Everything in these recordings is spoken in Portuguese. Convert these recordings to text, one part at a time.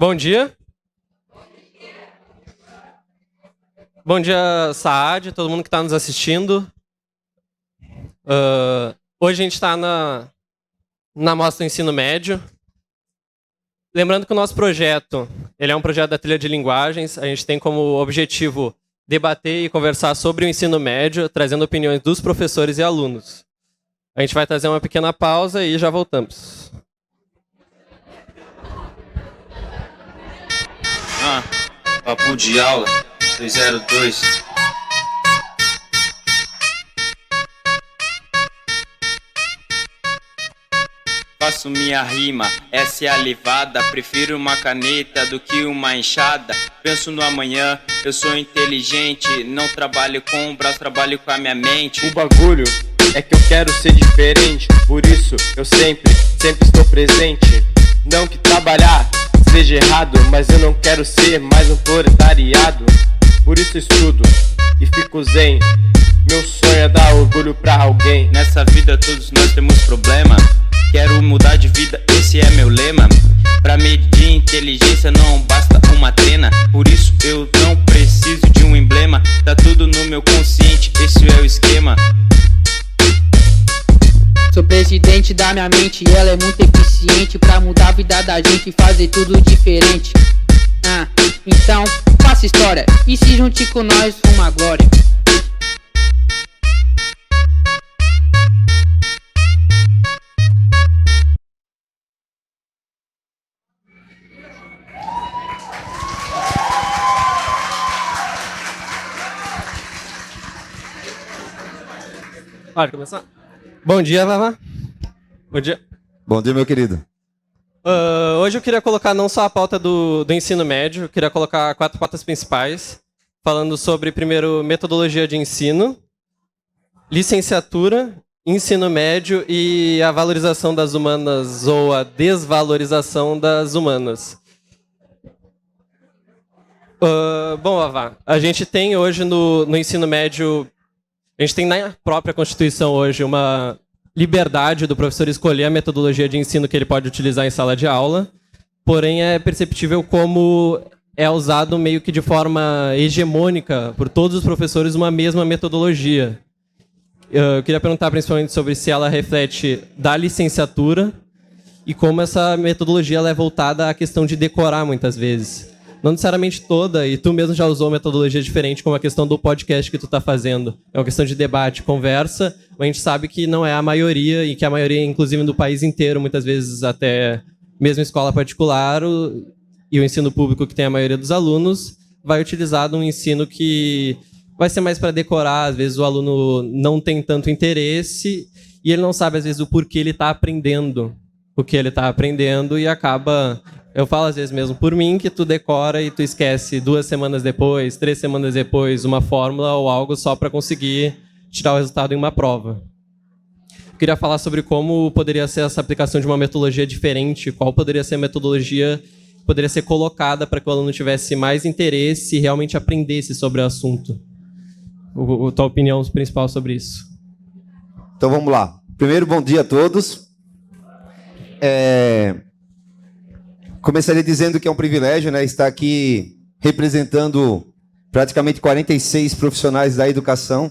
Bom dia. Bom dia, Saad, todo mundo que está nos assistindo. Hoje a gente está na mostra do ensino médio. Lembrando que o nosso projeto ele é um projeto da trilha de linguagens. A gente tem como objetivo debater e conversar sobre o ensino médio, trazendo opiniões dos professores e alunos. A gente vai trazer uma pequena pausa e já voltamos. Papo de aula 202. Faço minha rima, essa é a levada. Prefiro uma caneta do que uma enxada. Penso no amanhã, eu sou inteligente. Não trabalho com o braço, trabalho com a minha mente. O bagulho é que eu quero ser diferente. Por isso eu sempre estou presente. Não que trabalhar seja errado, mas eu não quero ser mais um proletariado. Por isso estudo e fico zen. Meu sonho é dar orgulho pra alguém. Nessa vida todos nós temos problema. Quero mudar de vida, esse é meu lema. Pra medir inteligência não basta uma trena. Por isso eu não preciso de um emblema. Tá tudo no meu consciente, esse é o esquema. Sou presidente da minha mente e ela é muito eficiente pra mudar a vida da gente e fazer tudo diferente. Então, faça história e se junte com nós, uma glória. Pode começar? Bom dia, Vavá. Bom dia. Bom dia, meu querido. Hoje eu queria colocar não só a pauta do ensino médio, eu queria colocar 4 pautas principais, falando sobre, primeiro, metodologia de ensino, licenciatura, ensino médio e a valorização das humanas ou a desvalorização das humanas. Bom, Vavá, a gente tem hoje no ensino médio, a gente tem na própria Constituição hoje uma liberdade do professor escolher a metodologia de ensino que ele pode utilizar em sala de aula, porém é perceptível como é usado meio que de forma hegemônica por todos os professores uma mesma metodologia. Eu queria perguntar principalmente sobre se ela reflete da licenciatura e como essa metodologia ela é voltada à questão de decorar muitas vezes. Não necessariamente toda, e tu mesmo já usou metodologia diferente, como a questão do podcast que tu está fazendo. É uma questão de debate, conversa, mas a gente sabe que não é a maioria, e que a maioria, inclusive do país inteiro, muitas vezes até mesmo escola particular, e o ensino público que tem a maioria dos alunos, vai utilizar um ensino que vai ser mais para decorar, às vezes o aluno não tem tanto interesse, e ele não sabe, às vezes, o porquê ele está aprendendo o que ele está aprendendo, e acaba... Eu falo às vezes mesmo por mim que tu decora e tu esquece 2 semanas depois, 3 semanas depois, uma fórmula ou algo só para conseguir tirar o resultado em uma prova. Eu queria falar sobre como poderia ser essa aplicação de uma metodologia diferente, qual poderia ser a metodologia que poderia ser colocada para que o aluno tivesse mais interesse e realmente aprendesse sobre o assunto. Tua opinião principal sobre isso? Então vamos lá. Primeiro, bom dia a todos. Começaria dizendo que é um privilégio, né, estar aqui representando praticamente 46 profissionais da educação.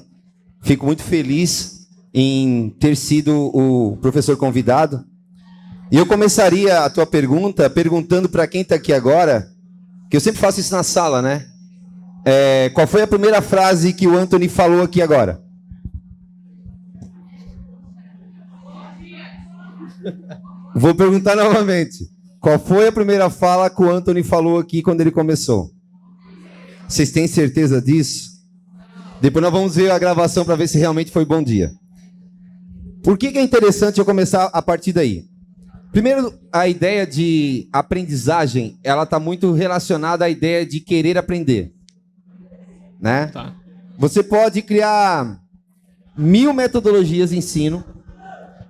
Fico muito feliz em ter sido o professor convidado. E eu começaria a tua pergunta perguntando para quem está aqui agora, que eu sempre faço isso na sala, né? Qual foi a primeira frase que o Anthony falou aqui agora? Vou perguntar novamente. Qual foi a primeira fala que o Anthony falou aqui quando ele começou? Vocês têm certeza disso? Depois nós vamos ver a gravação para ver se realmente foi bom dia. Por que é interessante eu começar a partir daí? Primeiro, a ideia de aprendizagem, ela está muito relacionada à ideia de querer aprender. Né? Tá. Você pode criar 1000 metodologias de ensino.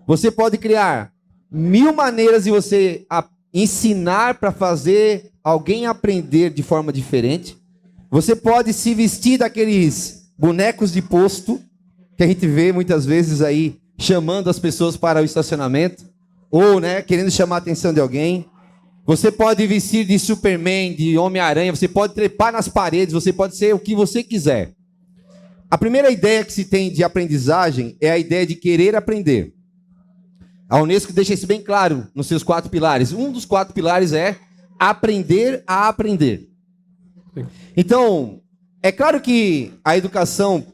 Você pode criar 1000 maneiras de você ensinar para fazer alguém aprender de forma diferente. Você pode se vestir daqueles bonecos de posto que a gente vê muitas vezes aí chamando as pessoas para o estacionamento ou, né, querendo chamar a atenção de alguém. Você pode vestir de Superman, de Homem-Aranha, você pode trepar nas paredes, você pode ser o que você quiser. A primeira ideia que se tem de aprendizagem é a ideia de querer aprender. A Unesco deixa isso bem claro nos seus 4 pilares. Um dos 4 pilares é aprender a aprender. Então, é claro que a educação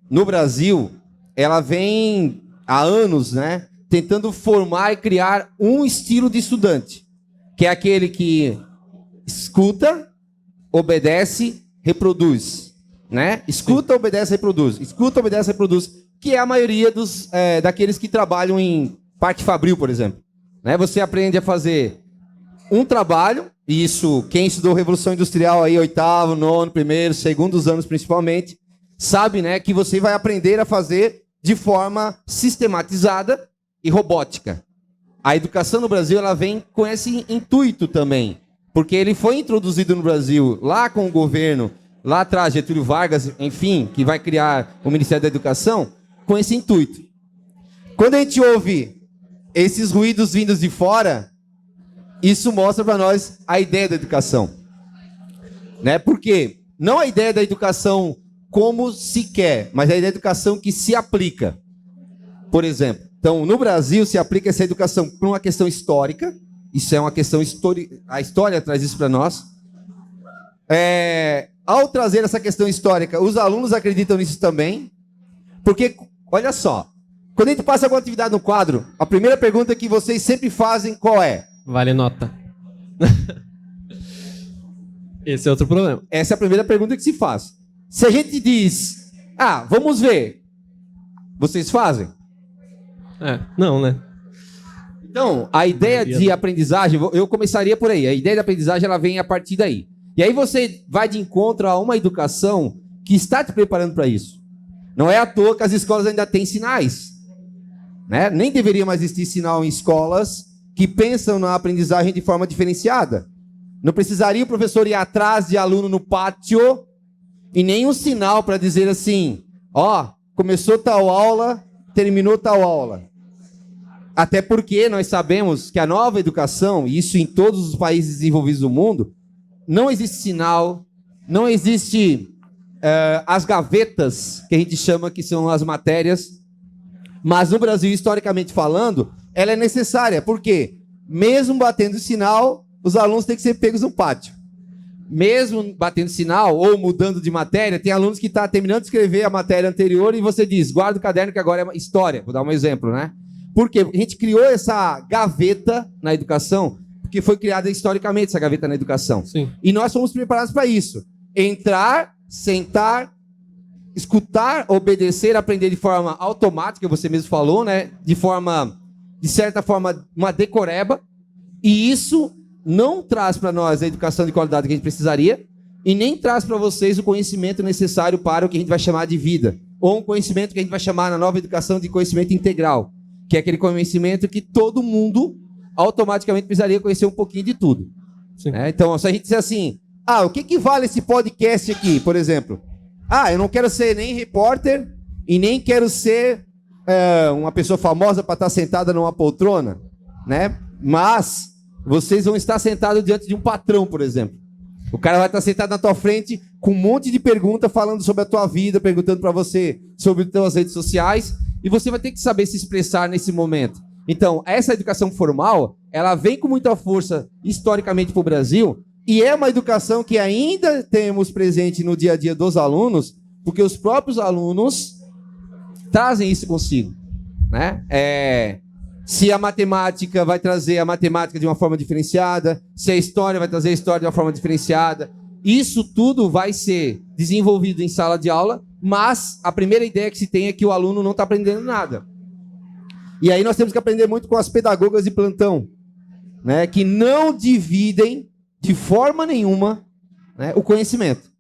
no Brasil, ela vem há anos, né, tentando formar e criar um estilo de estudante, que é aquele que escuta, obedece, reproduz, né? Escuta, obedece, reproduz. Escuta, obedece, reproduz, que é a maioria daqueles que trabalham em parque fabril, por exemplo. Né? Você aprende a fazer um trabalho, e isso, quem estudou Revolução Industrial aí, 8º, 9º, 1º, 2º anos principalmente, sabe, né, que você vai aprender a fazer de forma sistematizada e robótica. A educação no Brasil, ela vem com esse intuito também, porque ele foi introduzido no Brasil lá com o governo, lá atrás, Getúlio Vargas, enfim, que vai criar o Ministério da Educação, com esse intuito. Quando a gente ouve esses ruídos vindos de fora, isso mostra para nós a ideia da educação. Né? Por quê? Não a ideia da educação como se quer, mas a ideia da educação que se aplica. Por exemplo, então, no Brasil se aplica essa educação por uma questão histórica. Isso é uma questão histórica. A história traz isso para nós. Ao trazer essa questão histórica, os alunos acreditam nisso também. Porque, olha só, quando a gente passa alguma atividade no quadro, a primeira pergunta que vocês sempre fazem, qual é? Vale nota. Esse é outro problema. Essa é a primeira pergunta que se faz. Se a gente diz, vamos ver, vocês fazem? Não, né? Então, a ideia de aprendizagem, eu começaria por aí. A ideia de aprendizagem, ela vem a partir daí. E aí você vai de encontro a uma educação que está te preparando para isso. Não é à toa que as escolas ainda têm sinais. Né? Nem deveria mais existir sinal em escolas que pensam na aprendizagem de forma diferenciada. Não precisaria o professor ir atrás de aluno no pátio e nem um sinal para dizer assim, começou tal aula, terminou tal aula. Até porque nós sabemos que a nova educação, e isso em todos os países desenvolvidos do mundo, não existe sinal, não existe as gavetas, que a gente chama que são as matérias, mas no Brasil, historicamente falando, ela é necessária. Por quê? Mesmo batendo sinal, os alunos têm que ser pegos no pátio. Mesmo batendo sinal ou mudando de matéria, tem alunos que estão terminando de escrever a matéria anterior e você diz, guarda o caderno que agora é história. Vou dar um exemplo, né? Por quê? Porque a gente criou essa gaveta na educação, porque foi criada historicamente essa gaveta na educação. Sim. E nós fomos preparados para isso. Entrar, sentar, escutar, obedecer, aprender de forma automática, você mesmo falou, né? De certa forma, uma decoreba. E isso não traz para nós a educação de qualidade que a gente precisaria e nem traz para vocês o conhecimento necessário para o que a gente vai chamar de vida. Ou um conhecimento que a gente vai chamar na nova educação de conhecimento integral, que é aquele conhecimento que todo mundo automaticamente precisaria conhecer um pouquinho de tudo. Então, se a gente disser assim, o que vale esse podcast aqui, por exemplo? Eu não quero ser nem repórter e nem quero ser uma pessoa famosa para estar sentada numa poltrona, né? Mas vocês vão estar sentados diante de um patrão, por exemplo. O cara vai estar sentado na tua frente com um monte de perguntas falando sobre a tua vida, perguntando para você sobre as tuas redes sociais, e você vai ter que saber se expressar nesse momento. Então, essa educação formal, ela vem com muita força historicamente para o Brasil, e é uma educação que ainda temos presente no dia a dia dos alunos, porque os próprios alunos trazem isso consigo, né? Se a matemática vai trazer a matemática de uma forma diferenciada, se a história vai trazer a história de uma forma diferenciada, isso tudo vai ser desenvolvido em sala de aula, mas a primeira ideia que se tem é que o aluno não está aprendendo nada. E aí nós temos que aprender muito com as pedagogas de plantão, né, que não dividem de forma nenhuma, né, o conhecimento.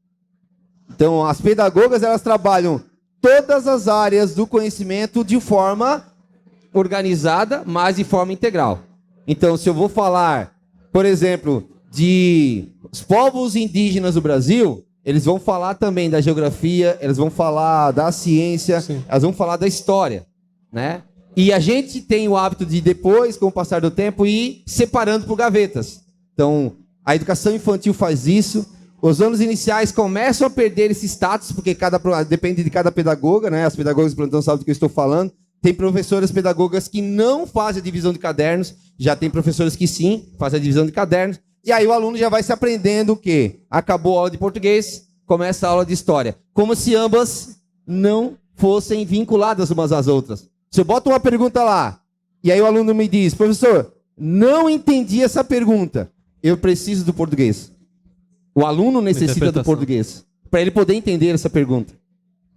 Então, as pedagogas, elas trabalham todas as áreas do conhecimento de forma organizada, mas de forma integral. Então, se eu vou falar, por exemplo, de os povos indígenas do Brasil, eles vão falar também da geografia, eles vão falar da ciência, Sim. Elas vão falar da história, né? E a gente tem o hábito de depois, com o passar do tempo, ir separando por gavetas. Então, a educação infantil faz isso. Os anos iniciais começam a perder esse status, porque depende de cada pedagoga, né? As pedagogas do plantão sabem do que eu estou falando. Tem professoras pedagogas que não fazem a divisão de cadernos, já tem professores que sim, fazem a divisão de cadernos. E aí o aluno já vai se aprendendo o quê? Acabou a aula de português, começa a aula de história. Como se ambas não fossem vinculadas umas às outras. Se eu boto uma pergunta lá, e aí o aluno me diz, professor, não entendi essa pergunta, eu preciso do português. O aluno necessita do português, para ele poder entender essa pergunta,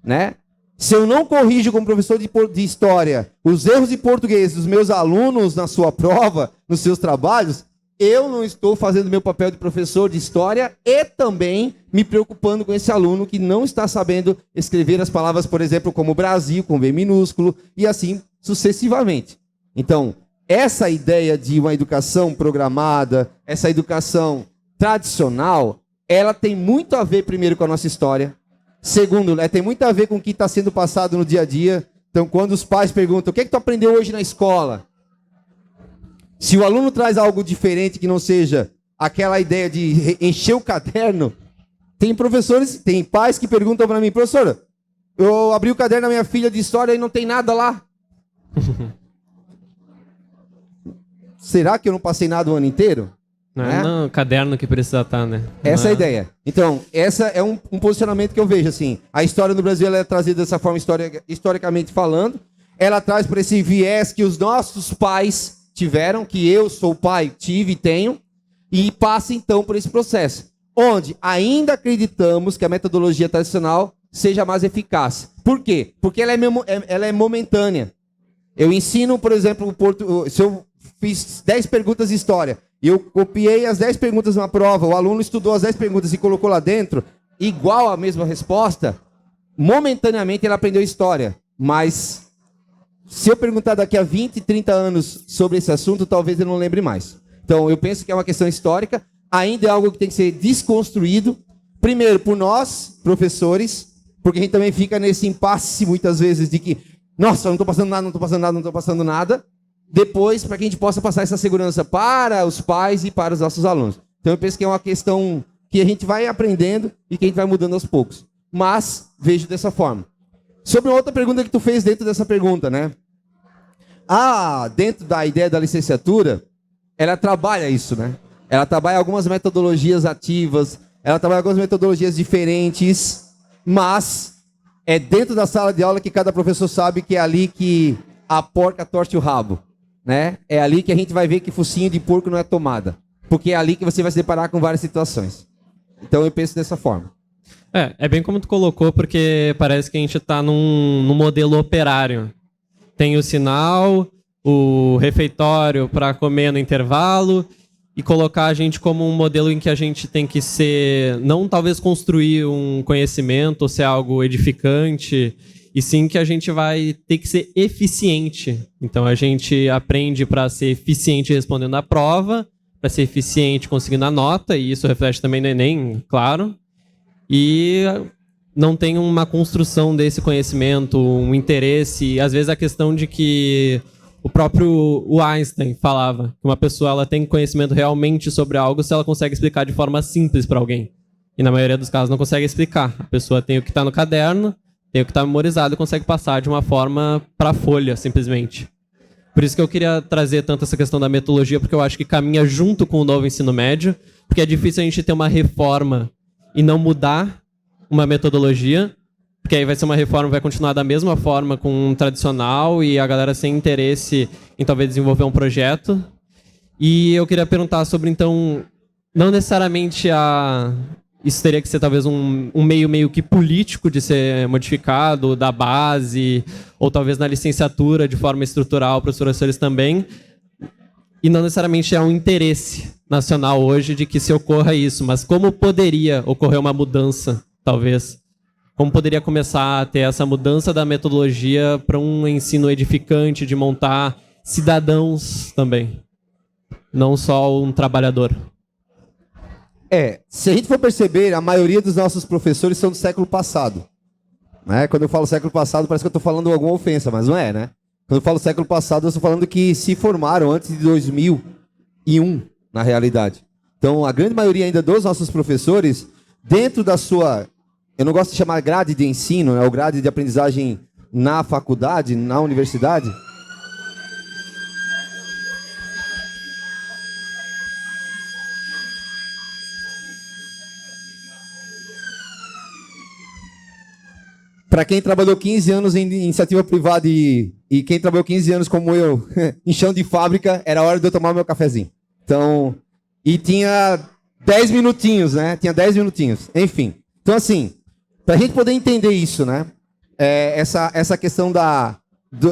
né? Se eu não corrijo como professor de história os erros de português dos meus alunos na sua prova, nos seus trabalhos, eu não estou fazendo meu papel de professor de história e também me preocupando com esse aluno que não está sabendo escrever as palavras, por exemplo, como Brasil, com B minúsculo, e assim sucessivamente. Então, essa ideia de uma educação programada, essa educação tradicional, ela tem muito a ver, primeiro, com a nossa história. Segundo, ela tem muito a ver com o que está sendo passado no dia a dia. Então, quando os pais perguntam, o que é que tu aprendeu hoje na escola? Se o aluno traz algo diferente que não seja aquela ideia de encher o caderno, tem professores, tem pais que perguntam para mim, professora, eu abri o caderno da minha filha de história e não tem nada lá. Será que eu não passei nada o ano inteiro? Não é no caderno que precisa estar, né? Essa é a ideia. Então, essa é um posicionamento que eu vejo, assim. A história no Brasil ela é trazida dessa forma historicamente falando. Ela traz por esse viés que os nossos pais tiveram, que eu sou pai, tive e tenho, e passa então por esse processo, onde ainda acreditamos que a metodologia tradicional seja mais eficaz. Por quê? Porque ela é momentânea. Eu ensino, por exemplo, se eu fiz 10 perguntas de história, eu copiei as 10 perguntas numa prova, o aluno estudou as 10 perguntas e colocou lá dentro, igual a mesma resposta, momentaneamente ele aprendeu história. Mas se eu perguntar daqui a 20, 30 anos sobre esse assunto, talvez ele não lembre mais. Então, eu penso que é uma questão histórica, ainda é algo que tem que ser desconstruído, primeiro por nós, professores, porque a gente também fica nesse impasse muitas vezes de que, nossa, não estou passando nada, não estou passando nada, não estou passando nada. Depois, para que a gente possa passar essa segurança para os pais e para os nossos alunos. Então, eu penso que é uma questão que a gente vai aprendendo e que a gente vai mudando aos poucos. Mas, vejo dessa forma. Sobre uma outra pergunta que tu fez dentro dessa pergunta, né? Dentro da ideia da licenciatura, ela trabalha isso, né? Ela trabalha algumas metodologias ativas, ela trabalha algumas metodologias diferentes, mas é dentro da sala de aula que cada professor sabe que é ali que a porca torce o rabo. Né? É ali que a gente vai ver que focinho de porco não é tomada. Porque é ali que você vai se deparar com várias situações. Então eu penso dessa forma. É bem como tu colocou, porque parece que a gente está num modelo operário. Tem o sinal, o refeitório para comer no intervalo, e colocar a gente como um modelo em que a gente tem que ser, não talvez construir um conhecimento ou ser algo edificante, e sim que a gente vai ter que ser eficiente. Então a gente aprende para ser eficiente respondendo a prova, para ser eficiente conseguindo a nota, e isso reflete também no Enem, claro. E não tem uma construção desse conhecimento, um interesse. Às vezes a questão de que o próprio Einstein falava que uma pessoa ela tem conhecimento realmente sobre algo se ela consegue explicar de forma simples para alguém. E na maioria dos casos não consegue explicar. A pessoa tem o que está no caderno, tem o que está memorizado e consegue passar de uma forma para a folha, simplesmente. Por isso que eu queria trazer tanto essa questão da metodologia, porque eu acho que caminha junto com o novo ensino médio, porque é difícil a gente ter uma reforma e não mudar uma metodologia, porque aí vai ser uma reforma, vai continuar da mesma forma com um tradicional e a galera sem interesse em talvez desenvolver um projeto. E eu queria perguntar sobre, então, não necessariamente isso teria que ser talvez um meio que político de ser modificado, da base, ou talvez na licenciatura de forma estrutural para os professores também. E não necessariamente é um interesse nacional hoje de que se ocorra isso, mas como poderia ocorrer uma mudança, talvez? Como poderia começar a ter essa mudança da metodologia para um ensino edificante, de montar cidadãos também, não só um trabalhador? Se a gente for perceber, a maioria dos nossos professores são do século passado. Né? Quando eu falo século passado, parece que eu estou falando alguma ofensa, mas não é, né? Quando eu falo século passado, eu estou falando que se formaram antes de 2001, na realidade. Então, a grande maioria ainda dos nossos professores, dentro da sua, eu não gosto de chamar grade de ensino, né, ou grade de aprendizagem na faculdade, na universidade. Para quem trabalhou 15 anos em iniciativa privada e quem trabalhou 15 anos como eu, em chão de fábrica, era hora de eu tomar meu cafezinho. Então, e tinha 10 minutinhos, né? Tinha 10 minutinhos. Enfim. Então, assim, para a gente poder entender isso, né? Essa questão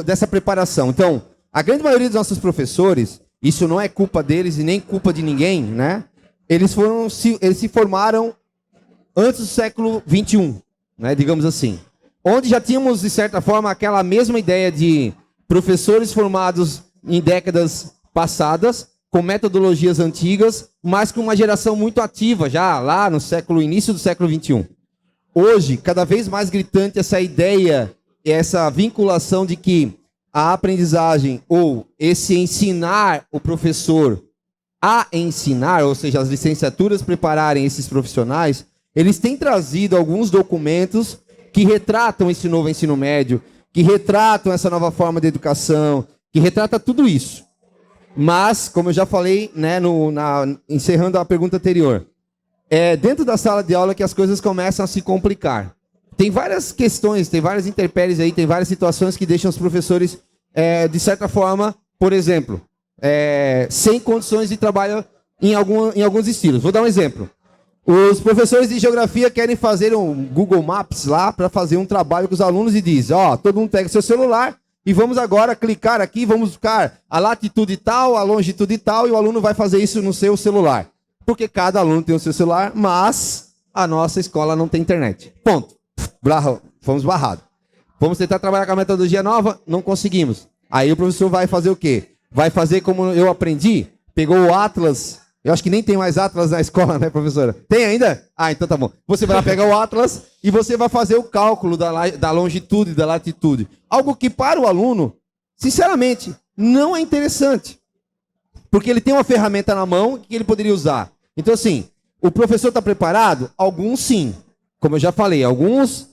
dessa preparação. Então, a grande maioria dos nossos professores, isso não é culpa deles e nem culpa de ninguém, né? Eles se formaram antes do século XXI, né? Digamos assim. Onde já tínhamos, de certa forma, aquela mesma ideia de professores formados em décadas passadas, com metodologias antigas, mas com uma geração muito ativa, já lá no início do século XXI. Hoje, cada vez mais gritante essa ideia, essa vinculação de que a aprendizagem, ou esse ensinar o professor a ensinar, ou seja, as licenciaturas prepararem esses profissionais, eles têm trazido alguns documentos que retratam esse novo ensino médio, que retratam essa nova forma de educação, que retrata tudo isso. Mas, como eu já falei, né, encerrando a pergunta anterior, é dentro da sala de aula que as coisas começam a se complicar. Tem várias questões, tem várias intempéries aí, tem várias situações que deixam os professores, de certa forma, por exemplo, sem condições de trabalho em alguns estilos. Vou dar um exemplo. Os professores de geografia querem fazer um Google Maps lá para fazer um trabalho com os alunos e diz, todo mundo pega seu celular e vamos agora clicar aqui, vamos buscar a latitude tal, a longitude tal, e o aluno vai fazer isso no seu celular. Porque cada aluno tem o seu celular, mas a nossa escola não tem internet. Ponto. Fomos barrados. Vamos tentar trabalhar com a metodologia nova? Não conseguimos. Aí o professor vai fazer o quê? Vai fazer como eu aprendi? Pegou o Atlas. Eu acho que nem tem mais Atlas na escola, né, professora? Tem ainda? Ah, então tá bom. Você vai lá pegar o Atlas e você vai fazer o cálculo da longitude, da latitude. Algo que para o aluno, sinceramente, não é interessante. Porque ele tem uma ferramenta na mão que ele poderia usar. Então, assim, o professor está preparado? Alguns sim. Como eu já falei, alguns,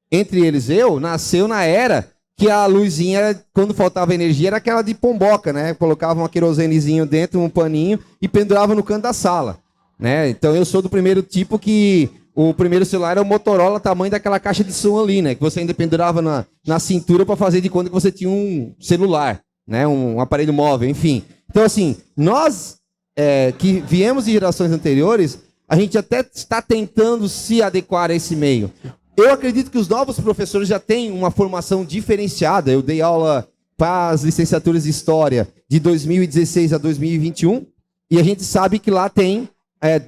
entre eles nasceu na era que a luzinha, quando faltava energia, era aquela de pomboca, né? Colocava um querosenezinho dentro, um paninho, e pendurava no canto da sala, né? Então eu sou do primeiro tipo que o primeiro celular era o Motorola, tamanho daquela caixa de som ali, né? Que você ainda pendurava na cintura para fazer de conta que você tinha um celular, né? Um aparelho móvel, enfim. Então, assim, nós que viemos de gerações anteriores, a gente até está tentando se adequar a esse meio. Eu acredito que os novos professores já têm uma formação diferenciada. Eu dei aula para as licenciaturas de História de 2016 a 2021 e a gente sabe que lá tem,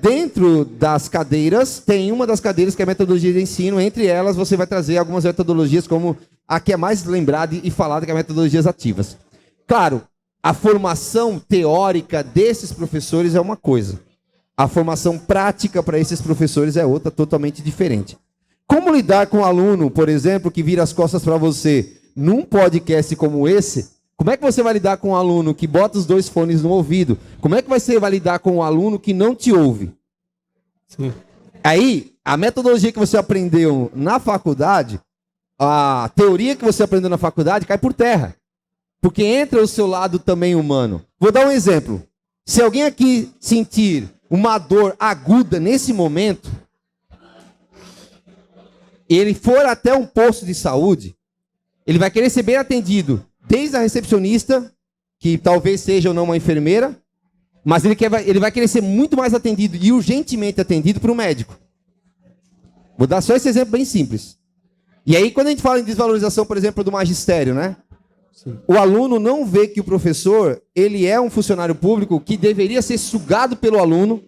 dentro das cadeiras, tem uma das cadeiras que é a metodologia de ensino. Entre elas, você vai trazer algumas metodologias como a que é mais lembrada e falada, que é metodologias ativas. Claro, a formação teórica desses professores é uma coisa. A formação prática para esses professores é outra, totalmente diferente. Como lidar com um aluno, por exemplo, que vira as costas para você num podcast como esse? Como é que você vai lidar com um aluno que bota os 2 fones no ouvido? Como é que você vai lidar com um aluno que não te ouve? Sim. Aí, a metodologia que você aprendeu na faculdade, a teoria que você aprendeu na faculdade cai por terra. Porque entra o seu lado também humano. Vou dar um exemplo. Se alguém aqui sentir uma dor aguda nesse momento, ele for até um posto de saúde, ele vai querer ser bem atendido, desde a recepcionista, que talvez seja ou não uma enfermeira, mas ele vai querer ser muito mais atendido e urgentemente atendido por um médico. Vou dar só esse exemplo bem simples. E aí, quando a gente fala em desvalorização, por exemplo, do magistério, né? Sim. O aluno não vê que o professor, ele é um funcionário público que deveria ser sugado pelo aluno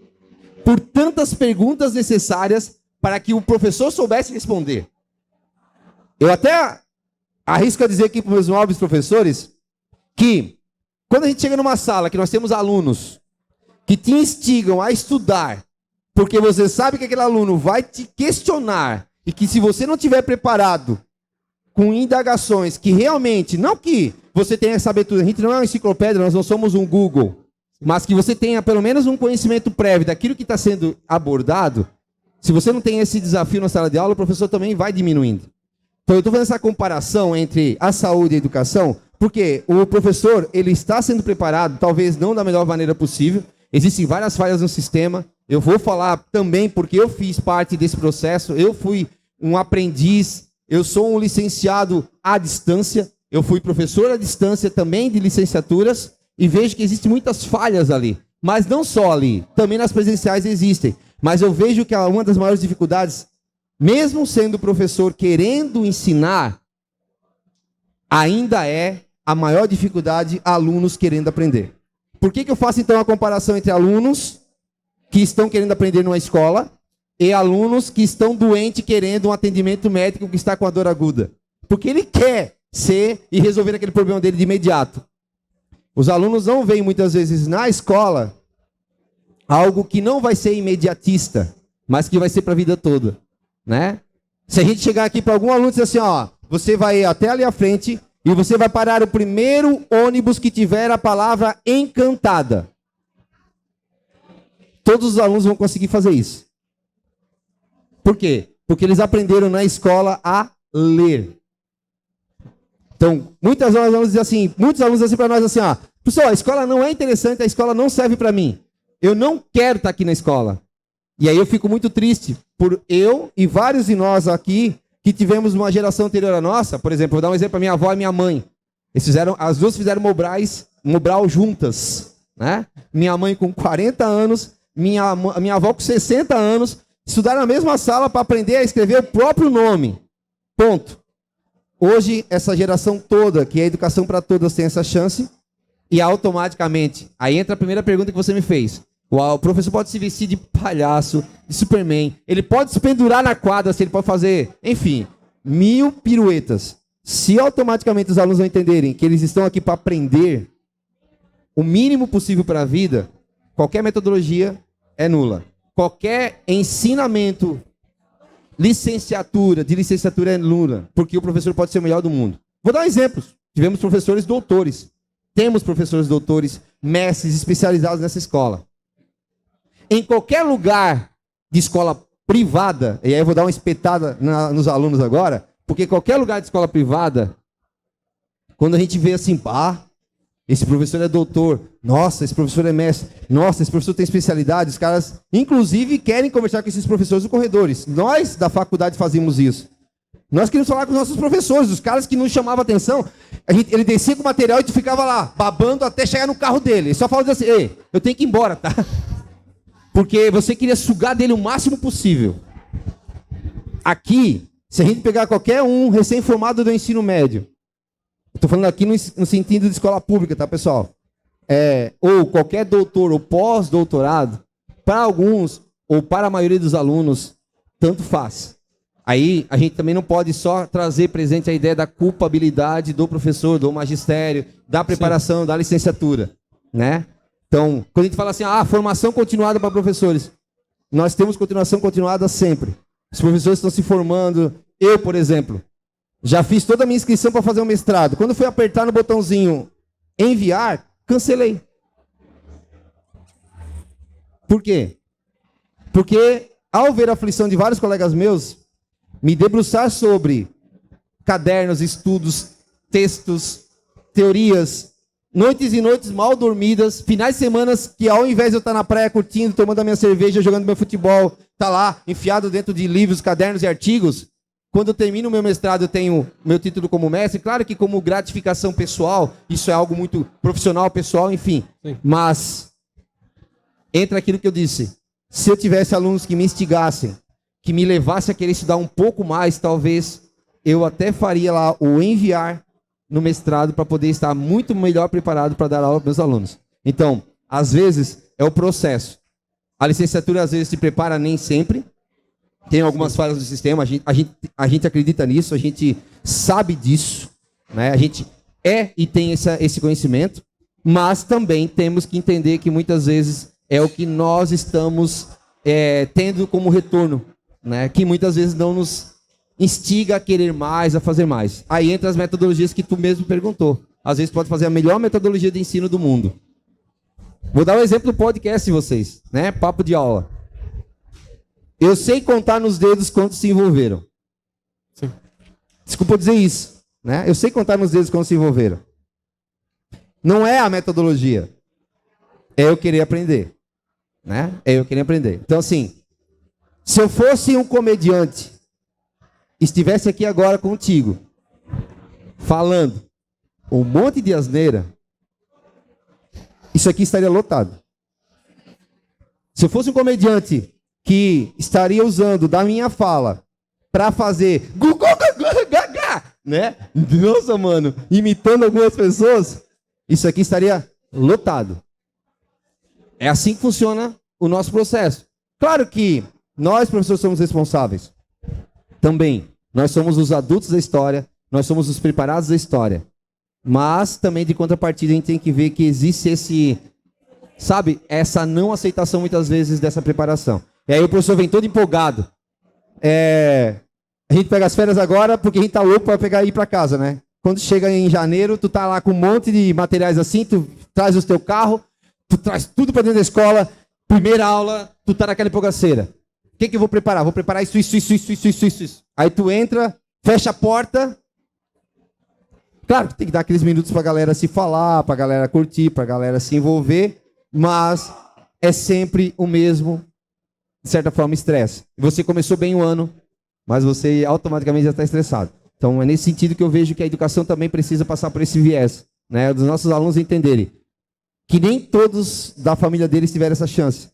por tantas perguntas necessárias para que o professor soubesse responder. Eu até arrisco a dizer aqui para os meus nobres professores que quando a gente chega numa sala que nós temos alunos que te instigam a estudar, porque você sabe que aquele aluno vai te questionar e que se você não estiver preparado com indagações que realmente, não que você tenha saber tudo, a gente não é uma enciclopédia, nós não somos um Google, mas que você tenha pelo menos um conhecimento prévio daquilo que está sendo abordado. Se você não tem esse desafio na sala de aula, o professor também vai diminuindo. Então eu estou fazendo essa comparação entre a saúde e a educação, porque o professor ele está sendo preparado, talvez não da melhor maneira possível. Existem várias falhas no sistema. Eu vou falar também porque eu fiz parte desse processo. Eu fui um aprendiz, eu sou um licenciado à distância, eu fui professor à distância também de licenciaturas e vejo que existem muitas falhas ali. Mas não só ali, também nas presenciais existem. Mas eu vejo que uma das maiores dificuldades, mesmo sendo professor querendo ensinar, ainda é a maior dificuldade alunos querendo aprender. Por que eu faço então a comparação entre alunos que estão querendo aprender numa escola e alunos que estão doentes querendo um atendimento médico que está com a dor aguda? Porque ele quer ser e resolver aquele problema dele de imediato. Os alunos não veem muitas vezes na escola algo que não vai ser imediatista, mas que vai ser para a vida toda, né? Se a gente chegar aqui para algum aluno e dizer assim, ó, você vai até ali à frente e você vai parar o primeiro ônibus que tiver a palavra encantada. Todos os alunos vão conseguir fazer isso. Por quê? Porque eles aprenderam na escola a ler. Então, muitos alunos dizem assim para nós assim, ó, pessoal, a escola não é interessante, a escola não serve para mim. Eu não quero estar aqui na escola. E aí eu fico muito triste por eu e vários de nós aqui que tivemos uma geração anterior à nossa. Por exemplo, vou dar um exemplo para minha avó e minha mãe. As duas fizeram Mobral juntas, né? Minha mãe com 40 anos, minha avó com 60 anos, estudaram na mesma sala para aprender a escrever o próprio nome. Ponto. Hoje, essa geração toda, que é a educação para todas, tem essa chance e automaticamente, aí entra a primeira pergunta que você me fez. O professor pode se vestir de palhaço, de Superman, ele pode se pendurar na quadra, ele pode fazer, enfim, 1000 piruetas. Se automaticamente os alunos não entenderem que eles estão aqui para aprender o mínimo possível para a vida, qualquer metodologia é nula. Qualquer ensinamento de licenciatura é nula, porque o professor pode ser o melhor do mundo. Vou dar exemplos. Tivemos professores doutores. Temos professores doutores, mestres especializados nessa escola. Em qualquer lugar de escola privada, e aí eu vou dar uma espetada nos alunos agora, porque qualquer lugar de escola privada, quando a gente vê assim, esse professor é doutor, nossa, esse professor é mestre, nossa, esse professor tem especialidade, os caras, inclusive, querem conversar com esses professores nos corredores. Nós, da faculdade, fazíamos isso. Nós queríamos falar com os nossos professores, os caras que não chamavam atenção. Ele descia com o material e tu ficava lá, babando até chegar no carro dele. Ele só falava assim, ei, eu tenho que ir embora, tá? Porque você queria sugar dele o máximo possível. Aqui, se a gente pegar qualquer um recém-formado do ensino médio, estou falando aqui no sentido de escola pública, tá, pessoal? Ou qualquer doutor ou pós-doutorado, para alguns, ou para a maioria dos alunos, tanto faz. Aí a gente também não pode só trazer presente a ideia da culpabilidade do professor, do magistério, da preparação, sim, da licenciatura, né? Então, quando a gente fala assim, formação continuada para professores, nós temos continuação continuada sempre. Os professores estão se formando. Eu, por exemplo, já fiz toda a minha inscrição para fazer um mestrado. Quando fui apertar no botãozinho enviar, cancelei. Por quê? Porque, ao ver a aflição de vários colegas meus, me debruçar sobre cadernos, estudos, textos, teorias, noites e noites mal dormidas, finais de semanas que ao invés de eu estar na praia curtindo, tomando a minha cerveja, jogando meu futebol, tá lá enfiado dentro de livros, cadernos e artigos. Quando eu termino o meu mestrado, eu tenho meu título como mestre. Claro que como gratificação pessoal, isso é algo muito profissional, pessoal, enfim. Sim. Mas entra aquilo que eu disse. Se eu tivesse alunos que me instigassem, que me levassem a querer estudar um pouco mais, talvez eu até faria lá o enviar no mestrado para poder estar muito melhor preparado para dar aula para meus alunos. Então, às vezes, é o processo. A licenciatura, às vezes, se prepara nem sempre. Tem algumas falhas do sistema, a gente acredita nisso, a gente sabe disso, né? A gente e tem esse conhecimento, mas também temos que entender que muitas vezes é o que nós estamos tendo como retorno, né? Que muitas vezes não nos instiga a querer mais, a fazer mais. Aí entra as metodologias que tu mesmo perguntou. Às vezes pode fazer a melhor metodologia de ensino do mundo. Vou dar um exemplo do podcast de vocês, né? Papo de aula. Eu sei contar nos dedos quantos se envolveram. Sim. Desculpa dizer isso, né? Eu sei contar nos dedos quantos se envolveram. Não é a metodologia. É eu querer aprender, né? É eu querer aprender. Então, assim, se eu fosse um comediante, estivesse aqui agora contigo, falando um monte de asneira, isso aqui estaria lotado. Se eu fosse um comediante que estaria usando da minha fala para fazer né? Nossa, mano, imitando algumas pessoas, isso aqui estaria lotado. É assim que funciona o nosso processo. Claro que nós, professores, somos responsáveis. Também. Nós somos os adultos da história, nós somos os preparados da história. Mas também, de contrapartida, a gente tem que ver que existe esse, sabe, essa não aceitação muitas vezes dessa preparação. E aí o professor vem todo empolgado. A gente pega as férias agora porque a gente tá louco para ir para casa, né? Quando chega em janeiro, tu tá lá com um monte de materiais assim, tu traz o teu carro, tu traz tudo para dentro da escola, primeira aula, tu tá naquela empolgaceira. O que eu vou preparar? Vou preparar isso. Aí tu entra, fecha a porta. Claro que tem que dar aqueles minutos pra galera se falar, pra galera curtir, pra galera se envolver, mas é sempre o mesmo, de certa forma, estresse. Você começou bem o ano, mas você automaticamente já está estressado. Então é nesse sentido que eu vejo que a educação também precisa passar por esse viés, né? Dos nossos alunos entenderem que nem todos da família deles tiveram essa chance.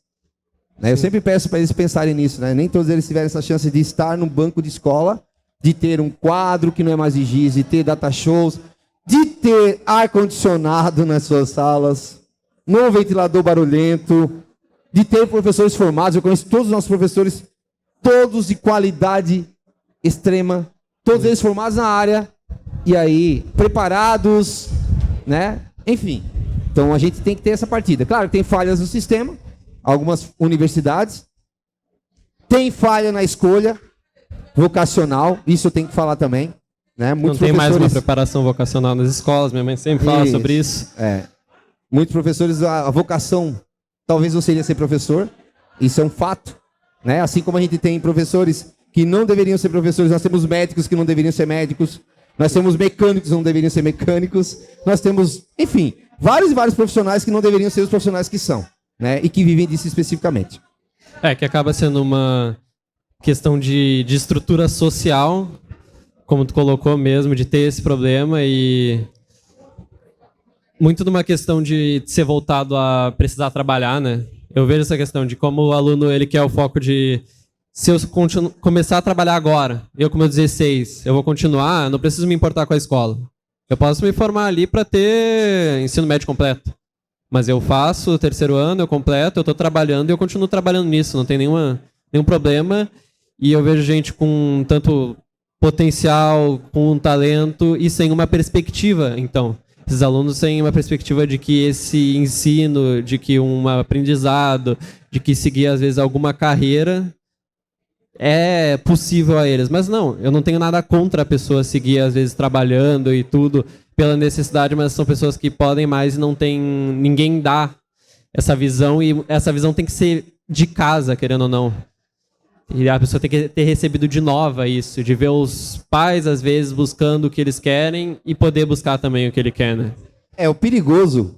Né? Eu sempre peço para eles pensarem nisso, né? Nem todos eles tiveram essa chance de estar num banco de escola, de ter um quadro que não é mais de giz, de ter data shows, de ter ar-condicionado nas suas salas, não ventilador barulhento, de ter professores formados. Eu conheço todos os nossos professores, todos de qualidade extrema, todos eles formados na área, e aí, preparados, né? Enfim, então a gente tem que ter essa partida. Claro que tem falhas no sistema, algumas universidades, tem falha na escolha vocacional, isso eu tenho que falar também. Né? Não tem mais uma preparação vocacional nas escolas, minha mãe sempre fala sobre isso. Muitos professores, a vocação talvez não seria ser professor, isso é um fato. Né? Assim como a gente tem professores que não deveriam ser professores, nós temos médicos que não deveriam ser médicos, nós temos mecânicos que não deveriam ser mecânicos, nós temos, enfim, vários e vários profissionais que não deveriam ser os profissionais que são, né? E que vivem disso especificamente. Que acaba sendo uma questão de estrutura social, como tu colocou mesmo, de ter esse problema e muito de uma questão de ser voltado a precisar trabalhar, né? Eu vejo essa questão de como o aluno ele quer o foco de se eu começar a trabalhar agora, eu com meus 16, eu vou continuar, não preciso me importar com a escola. Eu posso me formar ali para ter ensino médio completo. Mas eu faço o terceiro ano, eu completo, eu estou trabalhando e eu continuo trabalhando nisso, não tem nenhum problema. E eu vejo gente com tanto potencial, com um talento e sem uma perspectiva, então. Esses alunos têm uma perspectiva de que esse ensino, de que um aprendizado, de que seguir, às vezes, alguma carreira é possível a eles. Mas não, eu não tenho nada contra a pessoa seguir, às vezes, trabalhando e tudo pela necessidade, mas são pessoas que podem mais e não tem ninguém dá essa visão, e essa visão tem que ser de casa, querendo ou não. E a pessoa tem que ter recebido de nova isso, de ver os pais, às vezes, buscando o que eles querem e poder buscar também o que ele quer, né? O perigoso,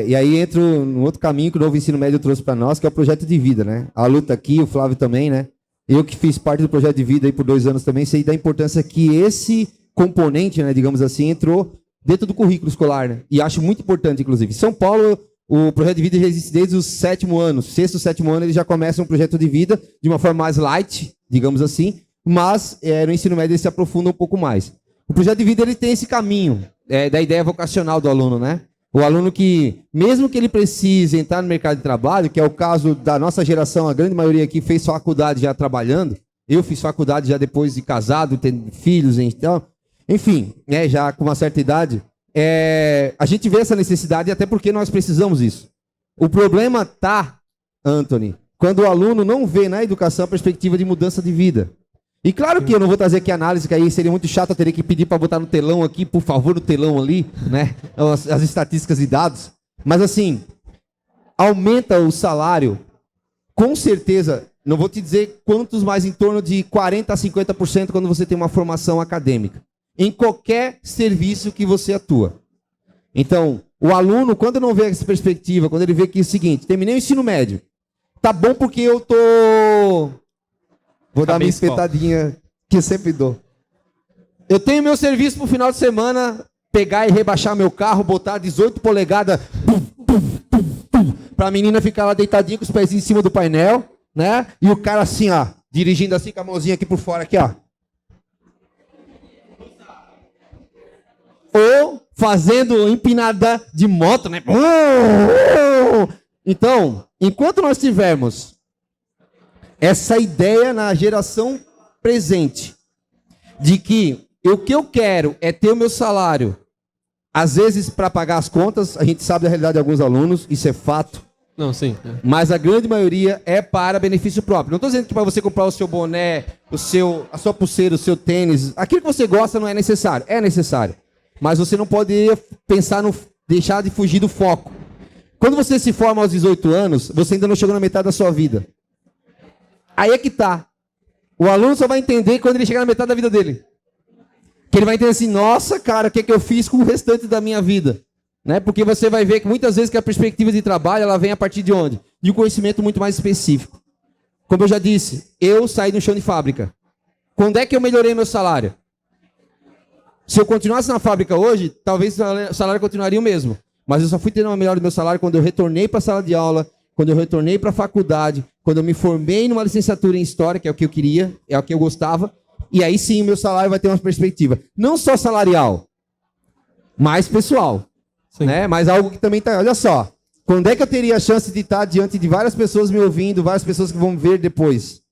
e aí entra no outro caminho que o novo ensino médio trouxe para nós, que é o projeto de vida, né? A luta aqui, o Flávio também, né? Eu que fiz parte do projeto de vida aí por 2 anos também, sei da importância que esse componente, né, digamos assim, entrou dentro do currículo escolar, né? E acho muito importante, inclusive. São Paulo, o projeto de vida já existe desde o 7º ano. 6º, 7º ano, ele já começa um projeto de vida de uma forma mais light, digamos assim, mas no ensino médio ele se aprofunda um pouco mais. O projeto de vida ele tem esse caminho da ideia vocacional do aluno, né? O aluno que, mesmo que ele precise entrar no mercado de trabalho, que é o caso da nossa geração, a grande maioria aqui fez faculdade já trabalhando, eu fiz faculdade já depois de casado, tendo filhos, então, enfim, já com uma certa idade, a gente vê essa necessidade, até porque nós precisamos disso. O problema está, Anthony, quando o aluno não vê na educação a perspectiva de mudança de vida. E claro que eu não vou trazer aqui análise, que aí seria muito chato, eu teria que pedir para botar no telão aqui, por favor, no telão ali, né? As estatísticas e dados. Mas assim, aumenta o salário, com certeza, não vou te dizer quantos, mas em torno de 40% a 50% quando você tem uma formação acadêmica. Em qualquer serviço que você atua. Então, o aluno, quando não vê essa perspectiva, quando ele vê que é o seguinte, terminei o ensino médio, tá bom porque eu tô... Vou dar minha espetadinha que eu sempre dou. Eu tenho meu serviço pro final de semana, pegar e rebaixar meu carro, botar 18 polegadas, pra menina ficar lá deitadinha com os pés em cima do painel, né? E o cara assim, ó, dirigindo assim com a mãozinha aqui por fora, aqui, ó. Ou fazendo empinada de moto, né? Então, enquanto nós tivermos essa ideia na geração presente, de que o que eu quero é ter o meu salário, às vezes para pagar as contas, a gente sabe da realidade de alguns alunos, isso é fato. Não, sim. Mas a grande maioria é para benefício próprio. Não estou dizendo que para você comprar o seu boné, a sua pulseira, o seu tênis, aquilo que você gosta não é necessário. É necessário. Mas você não pode pensar deixar de fugir do foco. Quando você se forma aos 18 anos, você ainda não chegou na metade da sua vida. Aí é que tá. O aluno só vai entender quando ele chegar na metade da vida dele. Que ele vai entender assim, nossa, cara, o que é que eu fiz com o restante da minha vida? Né? Porque você vai ver que muitas vezes que a perspectiva de trabalho, ela vem a partir de onde? De um conhecimento muito mais específico. Como eu já disse, eu saí do chão de fábrica. Quando é que eu melhorei meu salário? Se eu continuasse na fábrica hoje, talvez o salário continuaria o mesmo. Mas eu só fui ter uma melhora do meu salário quando eu retornei para a sala de aula, quando eu retornei para a faculdade, quando eu me formei numa licenciatura em História, que é o que eu queria, é o que eu gostava, e aí sim o meu salário vai ter uma perspectiva. Não só salarial, mas pessoal. Né? Mas algo que também está... Olha só, quando é que eu teria a chance de estar diante de várias pessoas me ouvindo, várias pessoas que vão me ver depois?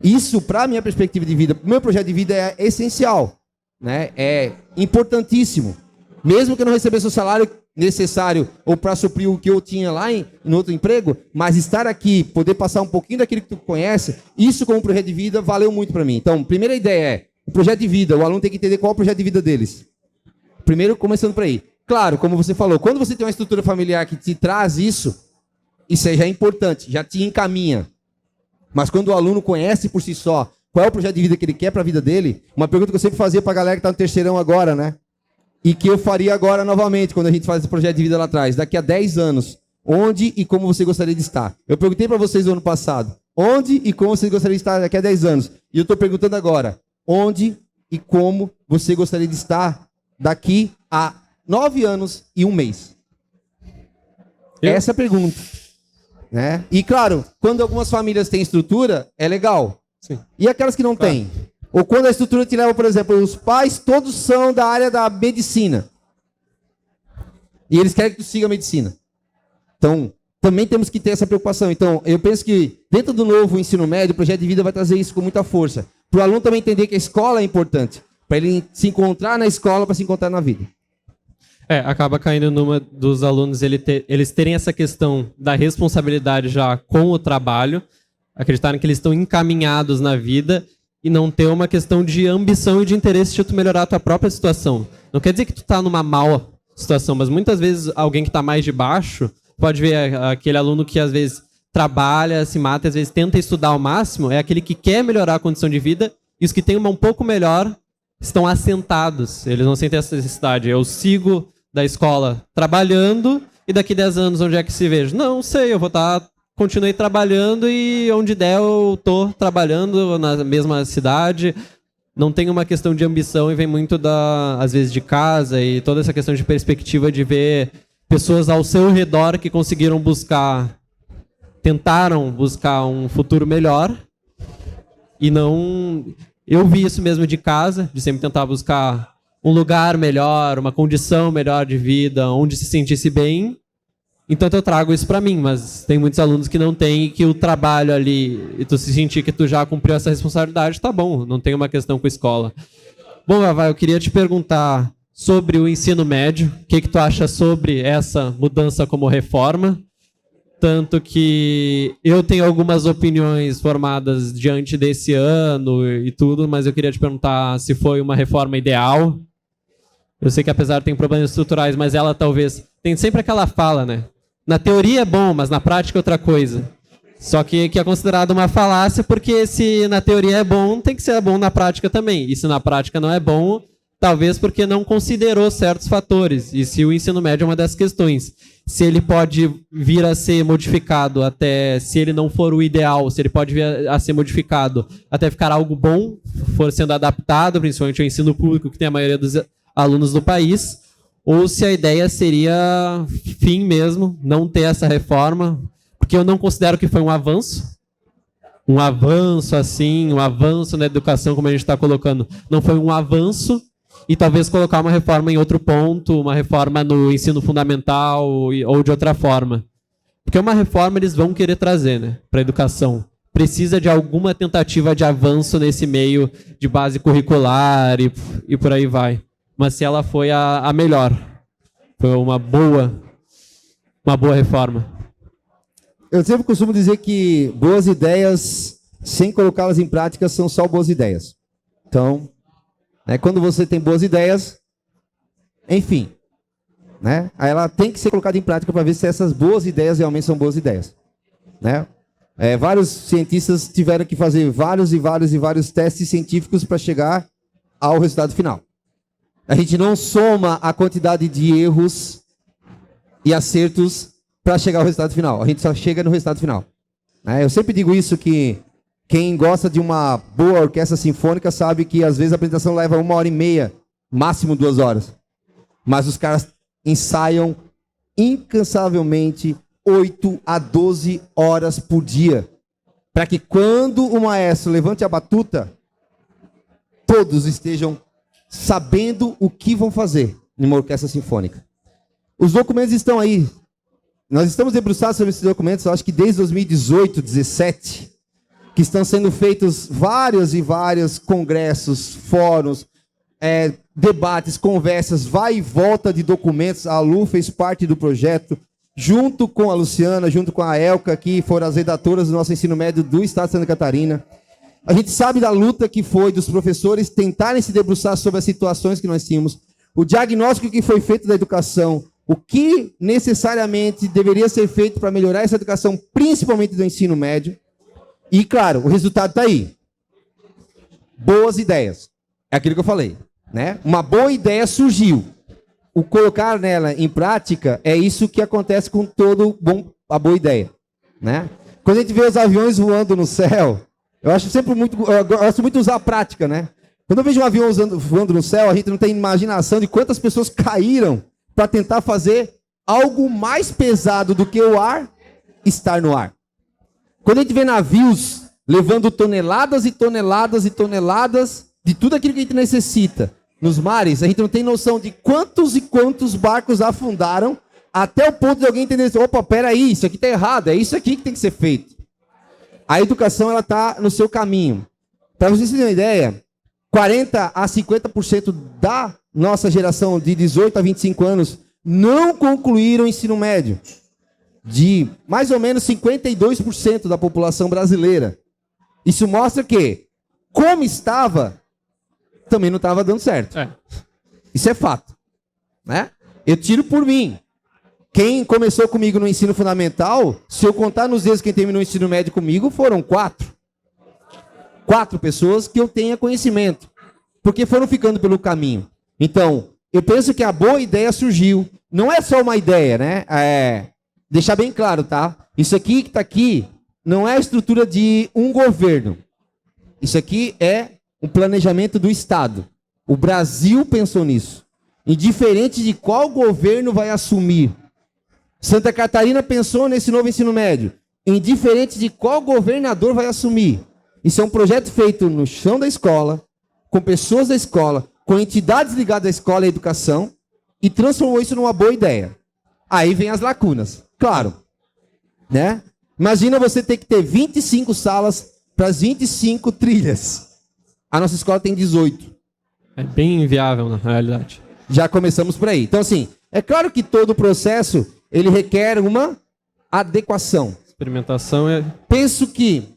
Isso, para a minha perspectiva de vida, para o meu projeto de vida é essencial. Né? É importantíssimo. Mesmo que eu não recebesse o salário necessário ou para suprir o que eu tinha lá no outro emprego, mas estar aqui, poder passar um pouquinho daquilo que tu conhece, isso como projeto de vida valeu muito para mim. Então, primeira ideia é, o projeto de vida, o aluno tem que entender qual é o projeto de vida deles. Primeiro, começando por aí. Claro, como você falou, quando você tem uma estrutura familiar que te traz isso aí já é importante, já te encaminha. Mas quando o aluno conhece por si só qual é o projeto de vida que ele quer para a vida dele, uma pergunta que eu sempre fazia para a galera que está no terceirão agora, né? E que eu faria agora novamente, quando a gente faz esse projeto de vida lá atrás. Daqui a 10 anos, onde e como você gostaria de estar? Eu perguntei para vocês no ano passado, onde e como você gostaria de estar daqui a 10 anos? E eu estou perguntando agora, onde e como você gostaria de estar daqui a 9 anos e 1 mês? Essa é a pergunta. Né? E claro, quando algumas famílias têm estrutura, é legal. Sim. E aquelas que não têm? Ou quando a estrutura te leva, por exemplo, os pais todos são da área da medicina. E eles querem que tu siga a medicina. Então, também temos que ter essa preocupação. Então, eu penso que dentro do novo ensino médio, o projeto de vida vai trazer isso com muita força. Para o aluno também entender que a escola é importante. Para ele se encontrar na escola, para se encontrar na vida. Acaba caindo numa dos alunos eles terem essa questão da responsabilidade já com o trabalho, acreditarem que eles estão encaminhados na vida e não ter uma questão de ambição e de interesse de tu melhorar a tua própria situação. Não quer dizer que tu tá numa má situação, mas muitas vezes alguém que está mais de baixo, pode ver aquele aluno que às vezes trabalha, se mata, às vezes tenta estudar ao máximo, é aquele que quer melhorar a condição de vida, e os que têm uma um pouco melhor estão assentados, eles não sentem essa necessidade. Eu sigo da escola trabalhando e daqui 10 anos onde é que se vejo? Não sei, eu vou continuei trabalhando e onde der eu estou trabalhando na mesma cidade. Não tem uma questão de ambição e vem muito às vezes de casa e toda essa questão de perspectiva de ver pessoas ao seu redor que tentaram buscar um futuro melhor e não... Eu vi isso mesmo de casa, de sempre tentar buscar um lugar melhor, uma condição melhor de vida, onde se sentisse bem. Então eu trago isso para mim, mas tem muitos alunos que não têm e que o trabalho ali, e tu se sentir que tu já cumpriu essa responsabilidade, tá bom, não tem uma questão com a escola. Bom, Vavá, eu queria te perguntar sobre o ensino médio, o que tu acha sobre essa mudança como reforma? Tanto que eu tenho algumas opiniões formadas diante desse ano e tudo, mas eu queria te perguntar se foi uma reforma ideal. Eu sei que apesar de ter problemas estruturais, mas ela talvez... Tem sempre aquela fala, né? na teoria é bom, mas na prática é outra coisa. Só que é considerado uma falácia, porque se na teoria é bom, tem que ser bom na prática também. E se na prática não é bom, talvez porque não considerou certos fatores. E se o ensino médio é uma dessas questões. Se ele pode vir a ser modificado até, se ele não for o ideal, se ele pode vir a ser modificado até ficar algo bom, for sendo adaptado, principalmente ao ensino público, que tem a maioria dos alunos do país, ou se a ideia seria fim mesmo, não ter essa reforma, porque eu não considero que foi um avanço assim, um avanço na educação, como a gente está colocando, não foi um avanço, e talvez colocar uma reforma em outro ponto, uma reforma no ensino fundamental ou de outra forma. Porque uma reforma eles vão querer trazer, né, para a educação. Precisa de alguma tentativa de avanço nesse meio de base curricular e por aí vai. Mas se ela foi a melhor, foi uma boa reforma. Eu sempre costumo dizer que boas ideias, sem colocá-las em prática, são só boas ideias. Então, quando você tem boas ideias, enfim, né? Aí ela tem que ser colocada em prática para ver se essas boas ideias realmente são boas ideias, né? Vários cientistas tiveram que fazer vários testes científicos para chegar ao resultado final. A gente não soma a quantidade de erros e acertos para chegar ao resultado final. A gente só chega no resultado final. Eu sempre digo isso, que quem gosta de uma boa orquestra sinfônica sabe que às vezes a apresentação leva 1h30, máximo 2 horas. Mas os caras ensaiam incansavelmente 8 a 12 horas por dia. Para que quando o maestro levante a batuta, todos estejam sabendo o que vão fazer numa orquestra sinfônica. Os documentos estão aí. Nós estamos debruçados sobre esses documentos, eu acho que desde 2018, 2017, que estão sendo feitos vários congressos, fóruns, debates, conversas, vai e volta de documentos. A Lu fez parte do projeto, junto com a Luciana, junto com a Elka, que foram as redatoras do nosso ensino médio do Estado de Santa Catarina. A gente sabe da luta que foi dos professores tentarem se debruçar sobre as situações que nós tínhamos, o diagnóstico que foi feito da educação, o que necessariamente deveria ser feito para melhorar essa educação, principalmente do ensino médio. E, claro, o resultado está aí. Boas ideias. É aquilo que eu falei, né? Uma boa ideia surgiu. O colocar nela em prática é isso que acontece com a boa ideia, né? Quando a gente vê os aviões voando no céu, eu gosto muito de usar a prática, né? Quando eu vejo um avião voando no céu, a gente não tem imaginação de quantas pessoas caíram para tentar fazer algo mais pesado do que o ar estar no ar. Quando a gente vê navios levando toneladas e toneladas e toneladas de tudo aquilo que a gente necessita nos mares, a gente não tem noção de quantos e quantos barcos afundaram até o ponto de alguém entender assim, opa, peraí, isso aqui está errado, é isso aqui que tem que ser feito. A educação está no seu caminho. Para vocês terem uma ideia, 40 a 50% da nossa geração de 18 a 25 anos não concluíram o ensino médio. De mais ou menos 52% da população brasileira. Isso mostra que, como estava, também não estava dando certo. Isso é fato, né? Eu tiro por mim. Quem começou comigo no ensino fundamental, se eu contar nos dedos quem terminou o ensino médio comigo, foram 4. 4 pessoas que eu tenha conhecimento. Porque foram ficando pelo caminho. Então, eu penso que a boa ideia surgiu. Não é só uma ideia, né? Deixar bem claro, tá? Isso aqui que está aqui não é a estrutura de um governo. Isso aqui é um planejamento do Estado. O Brasil pensou nisso. Indiferente de qual governo vai assumir. Santa Catarina pensou nesse novo ensino médio. Indiferente de qual governador vai assumir. Isso é um projeto feito no chão da escola, com pessoas da escola, com entidades ligadas à escola e à educação, e transformou isso numa boa ideia. Aí vem as lacunas. Claro, né? Imagina você ter que ter 25 salas para as 25 trilhas. A nossa escola tem 18. É bem inviável, na realidade. Já começamos por aí. Então, assim, é claro que todo o processo, ele requer uma adequação. Experimentação é... Penso que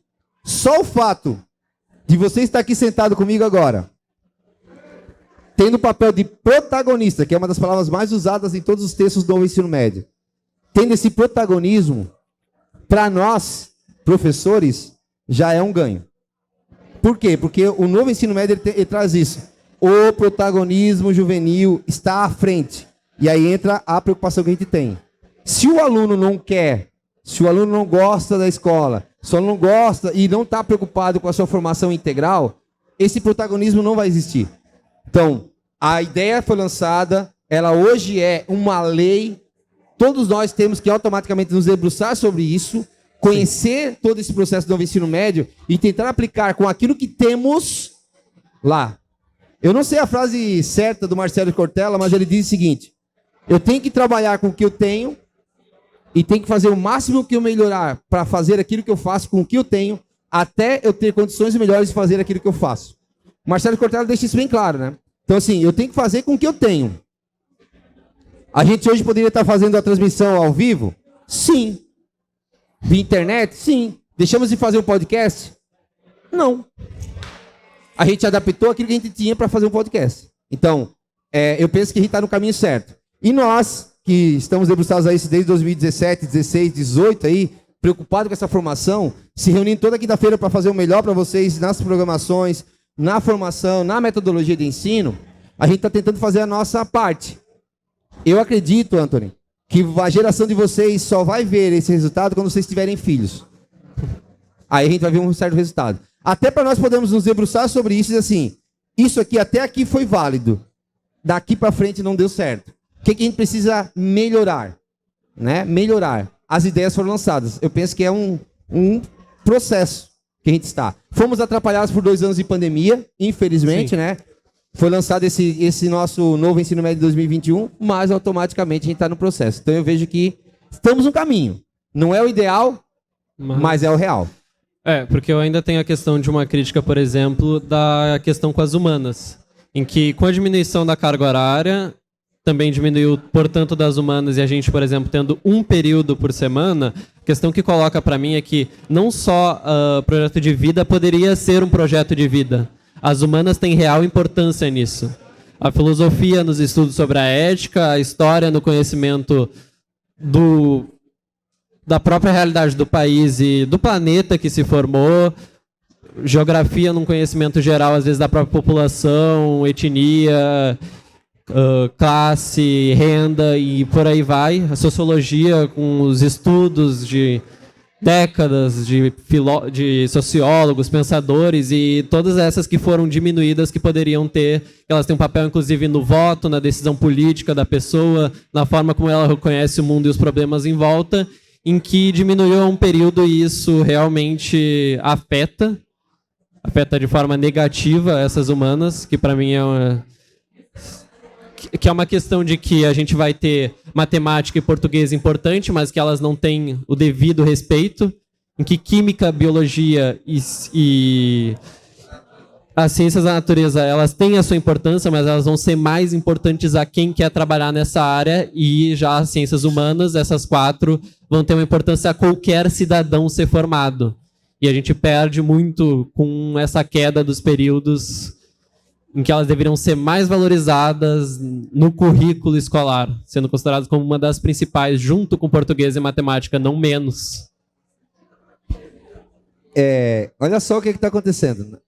só o fato de você estar aqui sentado comigo agora, tendo o papel de protagonista, que é uma das palavras mais usadas em todos os textos do ensino médio, tendo esse protagonismo, para nós, professores, já é um ganho. Por quê? Porque o novo ensino médio ele traz isso. O protagonismo juvenil está à frente. E aí entra a preocupação que a gente tem. Se o aluno não quer, se o aluno não gosta da escola, se o aluno não gosta e não está preocupado com a sua formação integral, esse protagonismo não vai existir. Então, a ideia foi lançada, ela hoje é uma lei, todos nós temos que automaticamente nos debruçar sobre isso, conhecer todo esse processo do novo ensino médio e tentar aplicar com aquilo que temos lá. Eu não sei a frase certa do Marcelo Cortella, mas ele diz o seguinte: eu tenho que trabalhar com o que eu tenho e tenho que fazer o máximo que eu melhorar para fazer aquilo que eu faço com o que eu tenho, até eu ter condições melhores de fazer aquilo que eu faço. O Marcelo Cortella deixa isso bem claro, né? Então, assim, eu tenho que fazer com o que eu tenho. A gente hoje poderia estar fazendo a transmissão ao vivo? Sim. Via internet? Sim. Deixamos de fazer um podcast? Não. A gente adaptou aquilo que a gente tinha para fazer um podcast. Então, eu penso que a gente está no caminho certo. E nós, que estamos debruçados a isso desde 2017, 16, 18, aí, preocupados com essa formação, se reunindo toda quinta-feira para fazer o melhor para vocês nas programações, na formação, na metodologia de ensino, a gente está tentando fazer a nossa parte. Eu acredito, Anthony, que a geração de vocês só vai ver esse resultado quando vocês tiverem filhos. Aí a gente vai ver um certo resultado. Até para nós podermos nos debruçar sobre isso e dizer assim, isso aqui até aqui foi válido, daqui para frente não deu certo. O que a gente precisa melhorar? Né? Melhorar. As ideias foram lançadas. Eu penso que é um processo que a gente está. Fomos atrapalhados por 2 anos de pandemia, infelizmente, sim, né? Foi lançado esse nosso novo ensino médio de 2021, mas automaticamente a gente está no processo. Então eu vejo que estamos no caminho. Não é o ideal, mas é o real. Porque eu ainda tenho a questão de uma crítica, por exemplo, da questão com as humanas, em que com a diminuição da carga horária, também diminuiu, portanto, das humanas, e a gente, por exemplo, tendo um período por semana, a questão que coloca para mim é que não só projeto de vida poderia ser um projeto de vida. As humanas têm real importância nisso. A filosofia nos estudos sobre a ética, a história no conhecimento da própria realidade do país e do planeta que se formou, geografia num conhecimento geral, às vezes, da própria população, etnia, classe, renda e por aí vai. A sociologia com os estudos de décadas de sociólogos, pensadores e todas essas que foram diminuídas, que poderiam ter, elas têm um papel inclusive no voto, na decisão política da pessoa, na forma como ela reconhece o mundo e os problemas em volta, em que diminuiu um período e isso realmente afeta de forma negativa essas humanas, que para mim que é uma questão de que a gente vai ter matemática e português importante, mas que elas não têm o devido respeito, em que química, biologia e as ciências da natureza, elas têm a sua importância, mas elas vão ser mais importantes a quem quer trabalhar nessa área, e já as ciências humanas, essas 4, vão ter uma importância a qualquer cidadão ser formado. E a gente perde muito com essa queda dos períodos em que elas deveriam ser mais valorizadas no currículo escolar, sendo consideradas como uma das principais, junto com português e matemática, não menos. Olha só o que está acontecendo.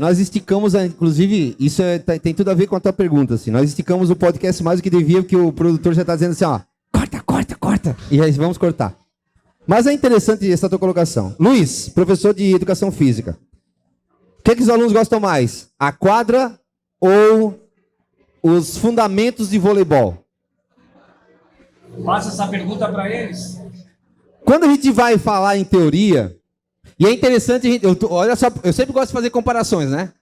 Nós esticamos, inclusive, isso tem tudo a ver com a tua pergunta. Assim, nós esticamos o podcast mais do que devia, porque o produtor já está dizendo assim, ó, corta, e aí vamos cortar. Mas é interessante essa tua colocação. Luiz, professor de Educação Física. O que os alunos gostam mais? A quadra ou os fundamentos de voleibol? Faça essa pergunta para eles. Quando a gente vai falar em teoria, e é interessante, olha só, eu sempre gosto de fazer comparações, né?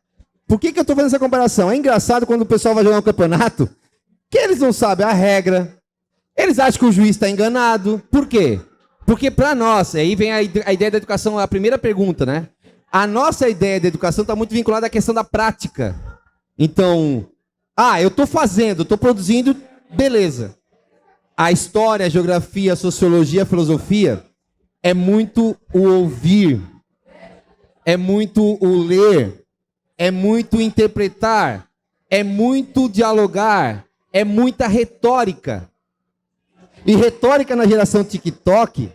Por que eu estou fazendo essa comparação? É engraçado quando o pessoal vai jogar um campeonato, que eles não sabem a regra, eles acham que o juiz está enganado. Por quê? Porque para nós, aí vem a ideia da educação, a primeira pergunta, né? A nossa ideia de educação está muito vinculada à questão da prática. Então, eu estou fazendo, estou produzindo, beleza. A história, a geografia, a sociologia, a filosofia é muito o ouvir, é muito o ler, é muito interpretar, é muito dialogar, é muita retórica. E retórica na geração TikTok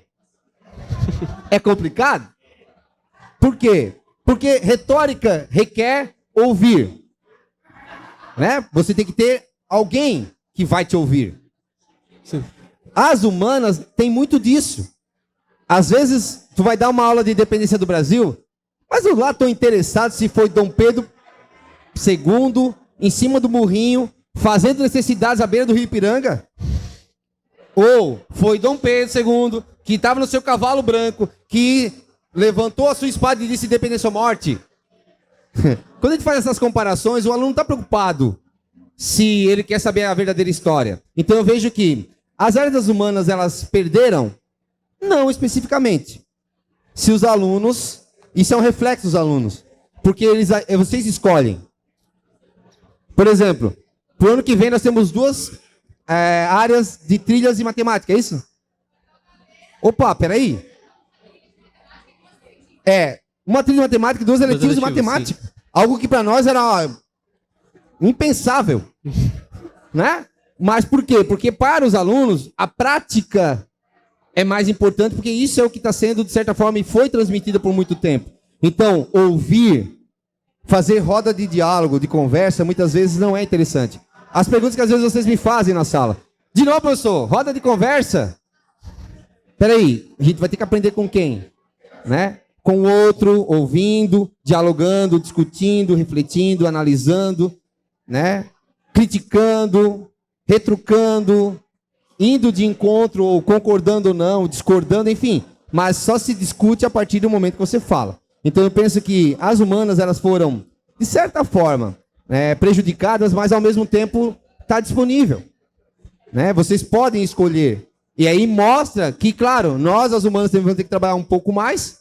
é complicado? Por quê? Porque retórica requer ouvir. Né? Você tem que ter alguém que vai te ouvir. Sim. As humanas têm muito disso. Às vezes, tu vai dar uma aula de independência do Brasil, mas eu lá estou interessado se foi Dom Pedro II, em cima do burrinho, fazendo necessidades à beira do Rio Ipiranga. Ou foi Dom Pedro II, que estava no seu cavalo branco, que levantou a sua espada e disse independência ou morte. Quando a gente faz essas comparações, o aluno não está preocupado se ele quer saber a verdadeira história. Então eu vejo que as áreas das humanas, elas perderam? Não especificamente. Se os alunos, isso é um reflexo dos alunos, porque vocês escolhem. Por exemplo, pro ano que vem nós temos duas áreas de trilhas e matemática, é isso? Opa, peraí. Uma trilha de matemática e duas eletivas de matemática. Sim. Algo que para nós era impensável. Né? Mas por quê? Porque para os alunos, a prática é mais importante, porque isso é o que está sendo, de certa forma, e foi transmitido por muito tempo. Então, ouvir, fazer roda de diálogo, de conversa, muitas vezes não é interessante. As perguntas que às vezes vocês me fazem na sala. De novo, professor, roda de conversa? Peraí, a gente vai ter que aprender com quem? Né? Com o outro, ouvindo, dialogando, discutindo, refletindo, analisando, né? Criticando, retrucando, indo de encontro, ou concordando ou não, discordando, enfim. Mas só se discute a partir do momento que você fala. Então eu penso que as humanas, elas foram, de certa forma, prejudicadas, mas ao mesmo tempo está disponível. Né? Vocês podem escolher. E aí mostra que, claro, nós, as humanas, vamos ter que trabalhar um pouco mais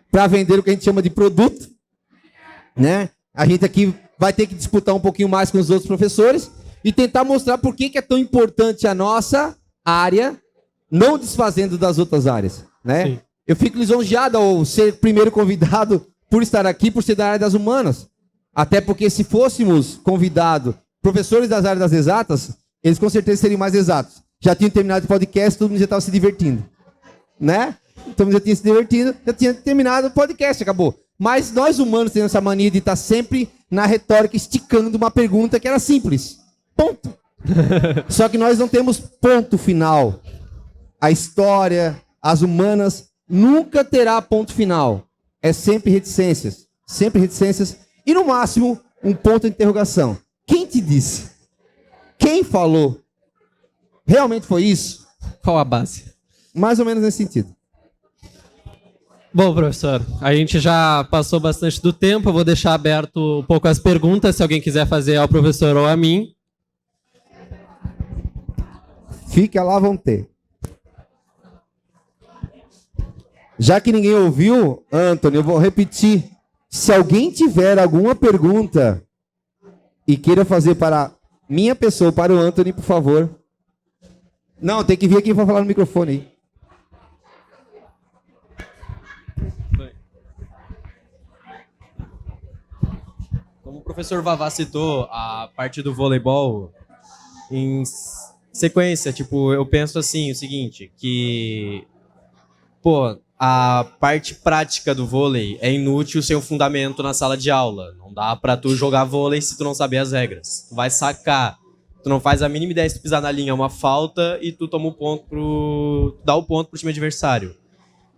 para vender o que a gente chama de produto. Né? A gente aqui vai ter que disputar um pouquinho mais com os outros professores e tentar mostrar por que é tão importante a nossa área, não desfazendo das outras áreas. Né? Eu fico lisonjeado ao ser primeiro convidado por estar aqui, por ser da área das humanas. Até porque se fôssemos convidados professores das áreas das exatas, eles com certeza seriam mais exatos. Já tinham terminado o podcast, todo mundo já estava se divertindo. Né? Todo mundo já tinha se divertido, já tinha terminado o podcast, acabou. Mas nós humanos temos essa mania de estar sempre na retórica, esticando uma pergunta que era simples. Ponto. Só que nós não temos ponto final. A história, as humanas, nunca terá ponto final. É sempre reticências. Sempre reticências. E no máximo, um ponto de interrogação. Quem te disse? Quem falou? Realmente foi isso? Qual a base? Mais ou menos nesse sentido. Bom, professor, a gente já passou bastante do tempo. Eu vou deixar aberto um pouco as perguntas, se alguém quiser fazer ao professor ou a mim. Fique lá, vão ter. Já que ninguém ouviu, Antônio, eu vou repetir. Se alguém tiver alguma pergunta e queira fazer para minha pessoa, para o Antônio, por favor. Não, tem que vir aqui para falar no microfone aí. Como o professor Vavá citou a parte do voleibol, em sequência, tipo, eu penso assim, o seguinte, que, pô, a parte prática do vôlei é inútil sem o fundamento na sala de aula. Não dá pra tu jogar vôlei se tu não saber as regras. Tu vai sacar, tu não faz a mínima ideia se tu pisar na linha, é uma falta e tu toma o ponto dá o ponto pro time adversário.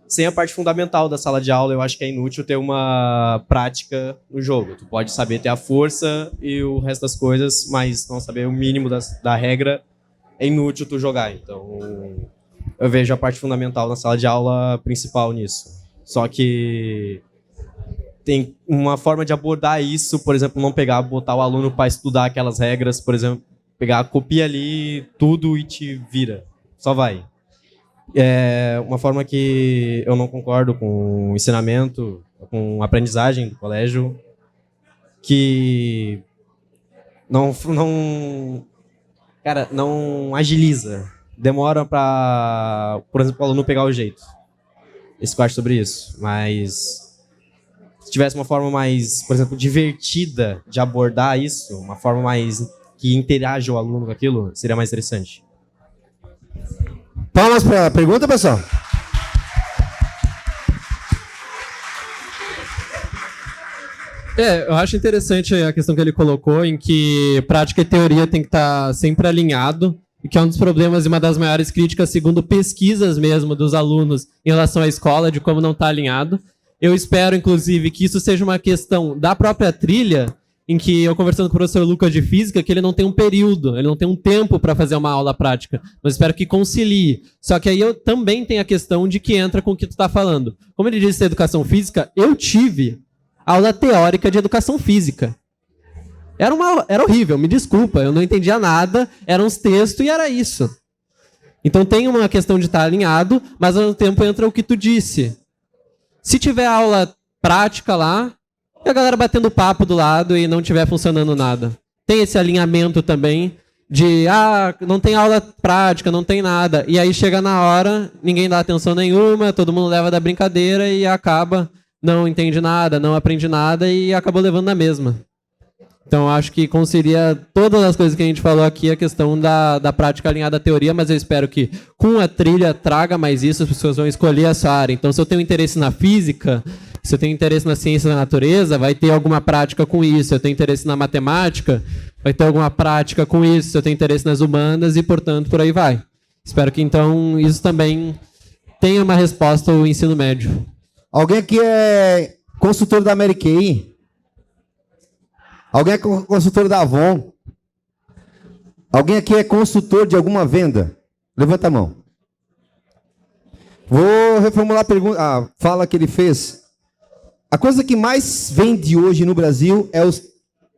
Sem a parte fundamental da sala de aula, eu acho que é inútil ter uma prática no jogo. Tu pode saber ter a força e o resto das coisas, mas não saber o mínimo da regra é inútil tu jogar. Então, eu vejo a parte fundamental na sala de aula principal nisso. Só que tem uma forma de abordar isso, por exemplo, não botar o aluno para estudar aquelas regras, por exemplo, pegar, copia ali tudo e te vira. Só vai. É uma forma que eu não concordo com o ensinamento, com a aprendizagem do colégio, que não agiliza. Demora para, por exemplo, o aluno pegar o jeito. Isso que eu acho sobre isso. Mas se tivesse uma forma mais, por exemplo, divertida de abordar isso, uma forma mais que interaja o aluno com aquilo, seria mais interessante. Palmas para a pergunta, pessoal. Eu acho interessante a questão que ele colocou, em que prática e teoria tem que estar sempre alinhado, e que é um dos problemas e uma das maiores críticas, segundo pesquisas mesmo dos alunos em relação à escola, de como não está alinhado. Eu espero, inclusive, que isso seja uma questão da própria trilha, em que eu conversando com o professor Lucas de Física, que ele não tem um período, ele não tem um tempo para fazer uma aula prática, mas espero que concilie. Só que aí eu também tenho a questão de que entra com o que tu está falando. Como ele disse da educação física, eu tive aula teórica de educação física. Era horrível, me desculpa, eu não entendia nada, eram uns textos e era isso. Então tem uma questão de estar alinhado, mas ao mesmo tempo entra o que tu disse. Se tiver aula prática lá, e a galera batendo papo do lado e não tiver funcionando nada. Tem esse alinhamento também de, não tem aula prática, não tem nada. E aí chega na hora, ninguém dá atenção nenhuma, todo mundo leva da brincadeira e acaba, não entende nada, não aprende nada e acabou levando na mesma. Então, acho que concilia todas as coisas que a gente falou aqui, a questão da prática alinhada à teoria, mas eu espero que com a trilha traga mais isso, as pessoas vão escolher a sua área. Então, se eu tenho interesse na física, se eu tenho interesse na ciência da natureza, vai ter alguma prática com isso. Se eu tenho interesse na matemática, vai ter alguma prática com isso. Se eu tenho interesse nas humanas e, portanto, por aí vai. Espero que, então, isso também tenha uma resposta ao ensino médio. Alguém aqui é consultor da Mary Kay? Alguém é consultor da Avon? Alguém aqui é consultor de alguma venda? Levanta a mão. Vou reformular a pergunta, a fala que ele fez. A coisa que mais vende hoje no Brasil é os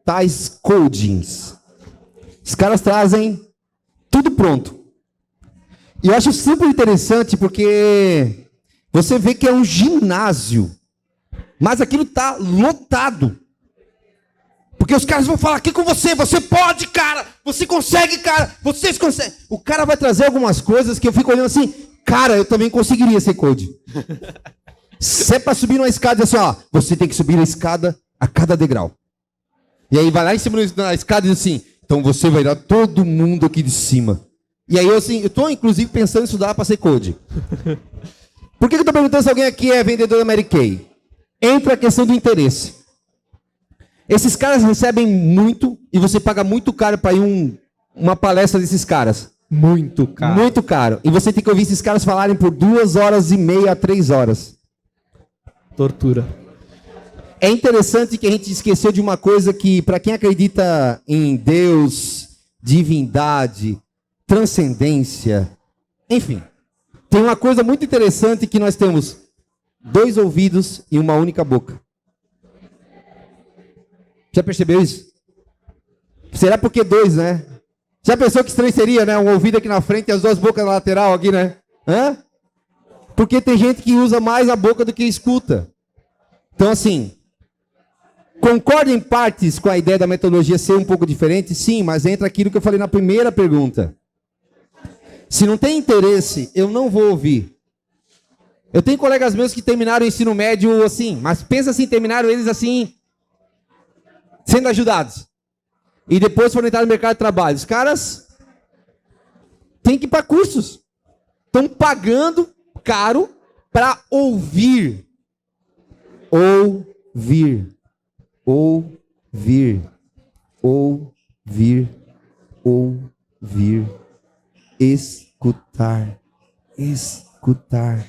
tais coachings. Os caras trazem tudo pronto. E eu acho super interessante porque você vê que é um ginásio, mas aquilo está lotado. Porque os caras vão falar aqui com você, você pode, cara, você consegue, cara, vocês conseguem. O cara vai trazer algumas coisas que eu fico olhando assim, cara, eu também conseguiria ser coach. Se é para subir uma escada, assim, ó, você tem que subir a escada a cada degrau. E aí vai lá em cima da escada e diz assim, então você vai dar todo mundo aqui de cima. E aí eu tô inclusive pensando em estudar para ser coach. Por que eu tô perguntando se alguém aqui é vendedor da Mary Kay? Entra a questão do interesse. Esses caras recebem muito e você paga muito caro para ir uma palestra desses caras. Muito caro. Muito caro. E você tem que ouvir esses caras falarem por 2h30 a 3 horas. Tortura. É interessante que a gente esqueceu de uma coisa que, para quem acredita em Deus, divindade, transcendência, enfim, tem uma coisa muito interessante que nós temos 2 ouvidos e uma única boca. Já percebeu isso? Será porque 2, né? Já pensou que estranho seria, né? Um ouvido aqui na frente e as 2 bocas na lateral aqui, né? Hã? Porque tem gente que usa mais a boca do que escuta. Então, assim, concordo em partes com a ideia da metodologia ser um pouco diferente? Sim, mas entra aquilo que eu falei na primeira pergunta. Se não tem interesse, eu não vou ouvir. Eu tenho colegas meus que terminaram o ensino médio assim, mas pensa assim, terminaram eles assim, sendo ajudados. E depois foram entrar no mercado de trabalho. Os caras têm que ir para cursos. Estão pagando caro para ouvir. Ouvir. Ouvir. Ouvir. Ouvir. Escutar. Escutar.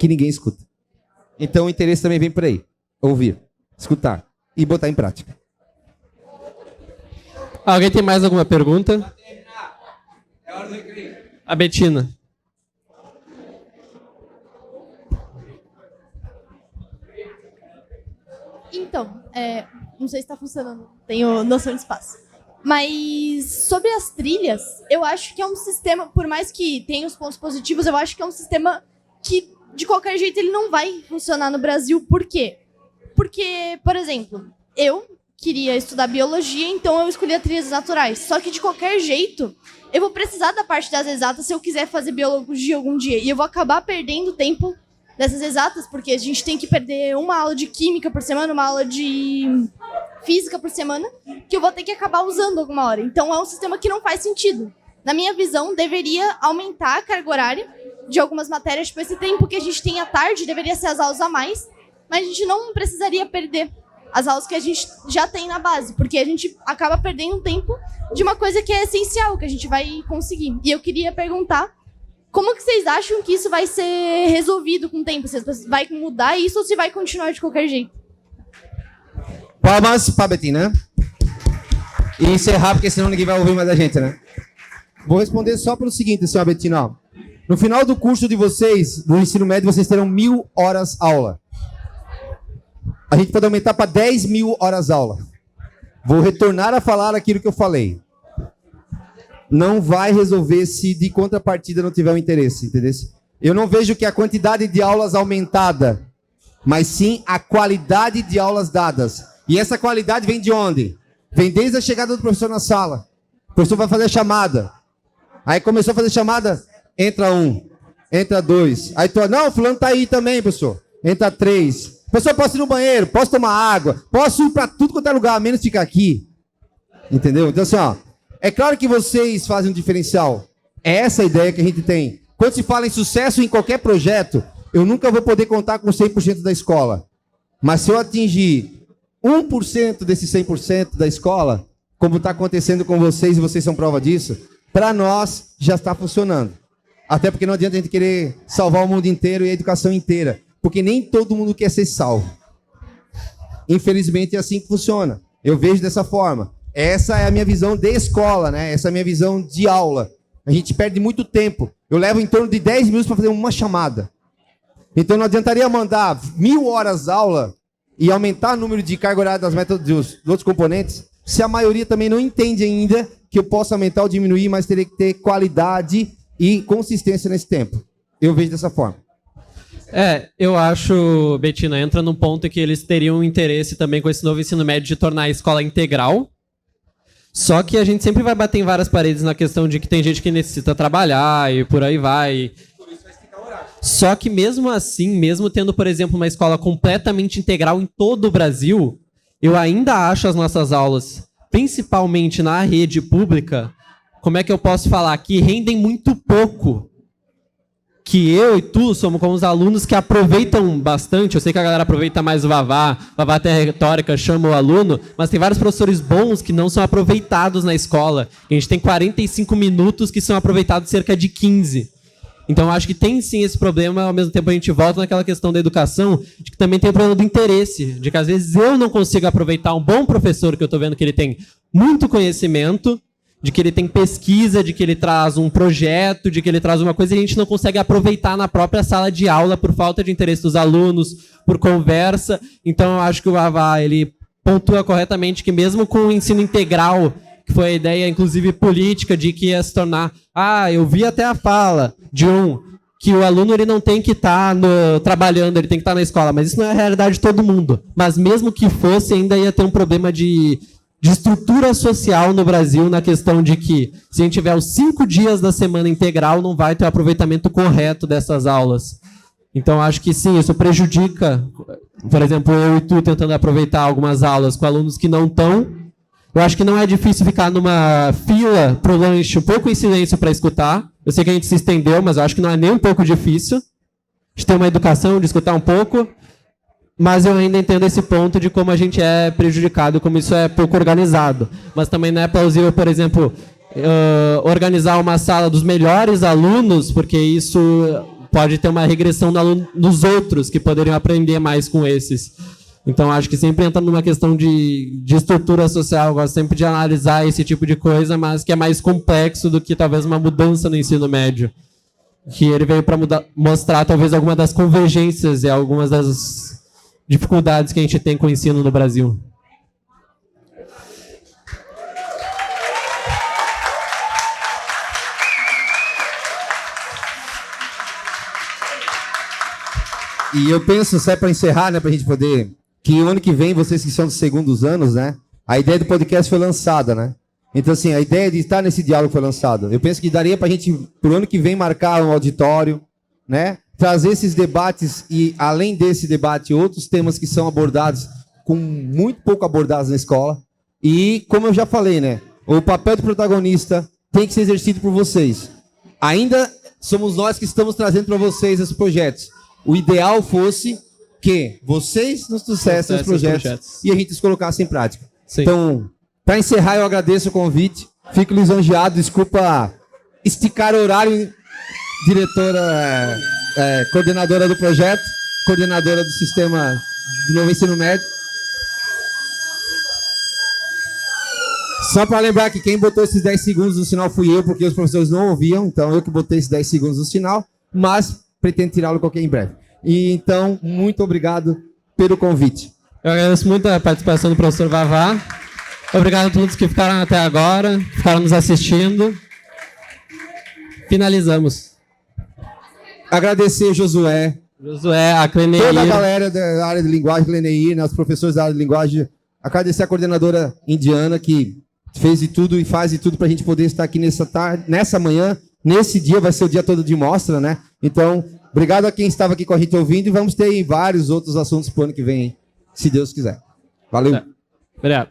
Que ninguém escuta. Então o interesse também vem por aí. Ouvir. Escutar. E botar em prática. Alguém tem mais alguma pergunta? A Betina. Então, não sei se está funcionando, tenho noção de espaço. Mas sobre as trilhas, eu acho que é um sistema, por mais que tenha os pontos positivos, eu acho que é um sistema que, de qualquer jeito, ele não vai funcionar no Brasil. Por quê? Porque, por exemplo, eu queria estudar biologia, então eu escolhi trilhas naturais. Só que, de qualquer jeito, eu vou precisar da parte das exatas se eu quiser fazer biologia algum dia. E eu vou acabar perdendo tempo dessas exatas, porque a gente tem que perder uma aula de química por semana, uma aula de física por semana, que eu vou ter que acabar usando alguma hora. Então é um sistema que não faz sentido. Na minha visão, deveria aumentar a carga horária de algumas matérias. Tipo, esse tempo que a gente tem à tarde deveria ser as aulas a mais, mas a gente não precisaria perder as aulas que a gente já tem na base, porque a gente acaba perdendo tempo de uma coisa que é essencial, que a gente vai conseguir. E eu queria perguntar, como que vocês acham que isso vai ser resolvido com o tempo? Se vai mudar isso ou se vai continuar de qualquer jeito? Palmas para Betina, né? E encerrar, porque senão ninguém vai ouvir mais a gente, né? Vou responder só pelo seguinte, senhora Betina. No final do curso de vocês, do ensino médio, vocês terão 1.000 horas aula. A gente pode aumentar para 10.000 horas aula. Vou retornar a falar aquilo que eu falei. Não vai resolver se de contrapartida não tiver o interesse, entendeu? Eu não vejo que a quantidade de aulas aumentada, mas sim a qualidade de aulas dadas. E essa qualidade vem de onde? Vem desde a chegada do professor na sala. O professor vai fazer a chamada. Aí começou a fazer chamada, entra um, entra dois. Aí tu, não, fulano tá aí também, professor. Entra três. Professor, posso ir no banheiro, posso tomar água, posso ir para tudo quanto é lugar, menos ficar aqui. Entendeu? Então assim, ó, é claro que vocês fazem um diferencial. É essa a ideia que a gente tem. Quando se fala em sucesso em qualquer projeto, eu nunca vou poder contar com 100% da escola. Mas se eu atingir 1% desse 100% da escola, como está acontecendo com vocês, e vocês são prova disso, para nós já está funcionando. Até porque não adianta a gente querer salvar o mundo inteiro e a educação inteira. Porque nem todo mundo quer ser salvo. Infelizmente é assim que funciona. Eu vejo dessa forma. Essa é a minha visão de escola, né? Essa é a minha visão de aula. A gente perde muito tempo. Eu levo em torno de 10 minutos para fazer uma chamada. Então não adiantaria mandar 1.000 horas aula e aumentar o número de carga horária das metas dos outros componentes, se a maioria também não entende ainda que eu posso aumentar ou diminuir, mas teria que ter qualidade e consistência nesse tempo. Eu vejo dessa forma. Eu acho, Betina, entra num ponto que eles teriam interesse também com esse novo ensino médio de tornar a escola integral. Só que a gente sempre vai bater em várias paredes na questão de que tem gente que necessita trabalhar e por aí vai. Só que mesmo assim, mesmo tendo, por exemplo, uma escola completamente integral em todo o Brasil, eu ainda acho as nossas aulas, principalmente na rede pública, como é que eu posso falar, que rendem muito pouco. Que eu e tu somos como os alunos que aproveitam bastante. Eu sei que a galera aproveita mais o Vavá até a retórica, chama o aluno, mas tem vários professores bons que não são aproveitados na escola. A gente tem 45 minutos que são aproveitados cerca de 15. Então eu acho que tem sim esse problema, ao mesmo tempo a gente volta naquela questão da educação, de que também tem o problema do interesse, de que às vezes eu não consigo aproveitar um bom professor, que eu estou vendo que ele tem muito conhecimento, de que ele tem pesquisa, de que ele traz um projeto, de que ele traz uma coisa e a gente não consegue aproveitar na própria sala de aula por falta de interesse dos alunos, por conversa. Então eu acho que o Vavá, ele pontua corretamente que mesmo com o ensino integral, que foi a ideia inclusive política de que ia se tornar, eu vi até a fala de que o aluno ele não tem que estar trabalhando, ele tem que estar na escola, mas isso não é a realidade de todo mundo. Mas mesmo que fosse, ainda ia ter um problema de estrutura social no Brasil, na questão de que, se a gente tiver os 5 dias da semana integral, não vai ter o aproveitamento correto dessas aulas. Então, acho que sim, isso prejudica, por exemplo, eu e tu tentando aproveitar algumas aulas com alunos que não estão. Eu acho que não é difícil ficar numa fila pro lanche um pouco em silêncio para escutar. Eu sei que a gente se estendeu, mas eu acho que não é nem um pouco difícil de ter uma educação, de escutar um pouco. Mas eu ainda entendo esse ponto de como a gente é prejudicado, como isso é pouco organizado. Mas também não é plausível, por exemplo, organizar uma sala dos melhores alunos, porque isso pode ter uma regressão nos outros, que poderiam aprender mais com esses. Então, acho que sempre entra numa questão de estrutura social. Eu gosto sempre de analisar esse tipo de coisa, mas que é mais complexo do que talvez uma mudança no ensino médio. Que ele veio para mostrar talvez alguma das convergências e algumas das dificuldades que a gente tem com o ensino no Brasil. E eu penso, só para encerrar, né, para a gente poder, que o ano que vem, vocês que são dos segundos anos, né, a ideia do podcast foi lançada, né? Então, assim, a ideia de estar nesse diálogo foi lançada. Eu penso que daria para a gente, pro ano que vem, marcar um auditório, né? Trazer esses debates e, além desse debate, outros temas que são abordados, com muito pouco abordados na escola. E, como eu já falei, né? O papel do protagonista, tem que ser exercido por vocês. Ainda somos nós que estamos trazendo para vocês esses projetos. O ideal fosse que vocês nos trouxessem os projetos e a gente os colocasse em prática. Sim. Então, para encerrar, eu agradeço o convite. Fico lisonjeado, desculpa esticar o horário, diretora, coordenadora do projeto, coordenadora do sistema do novo ensino médio. Só para lembrar que quem botou esses 10 segundos no sinal fui eu, porque os professores não ouviam, então eu que botei esses 10 segundos no sinal, mas pretendo tirá-lo em breve. E então, muito obrigado pelo convite. Eu agradeço muito a participação do professor Vavá. Obrigado a todos que ficaram até agora, ficaram nos assistindo. Finalizamos. Agradecer Josué, a Cleneir. toda a galera da área de linguagem, Cleneir, né, os professores da área de linguagem. Agradecer a coordenadora Indiana, que fez de tudo e faz de tudo para a gente poder estar aqui nessa tarde, nessa manhã, nesse dia, vai ser o dia todo de mostra, né? Então, obrigado a quem estava aqui com a gente ouvindo e vamos ter vários outros assuntos para o ano que vem, se Deus quiser. Valeu. Obrigado.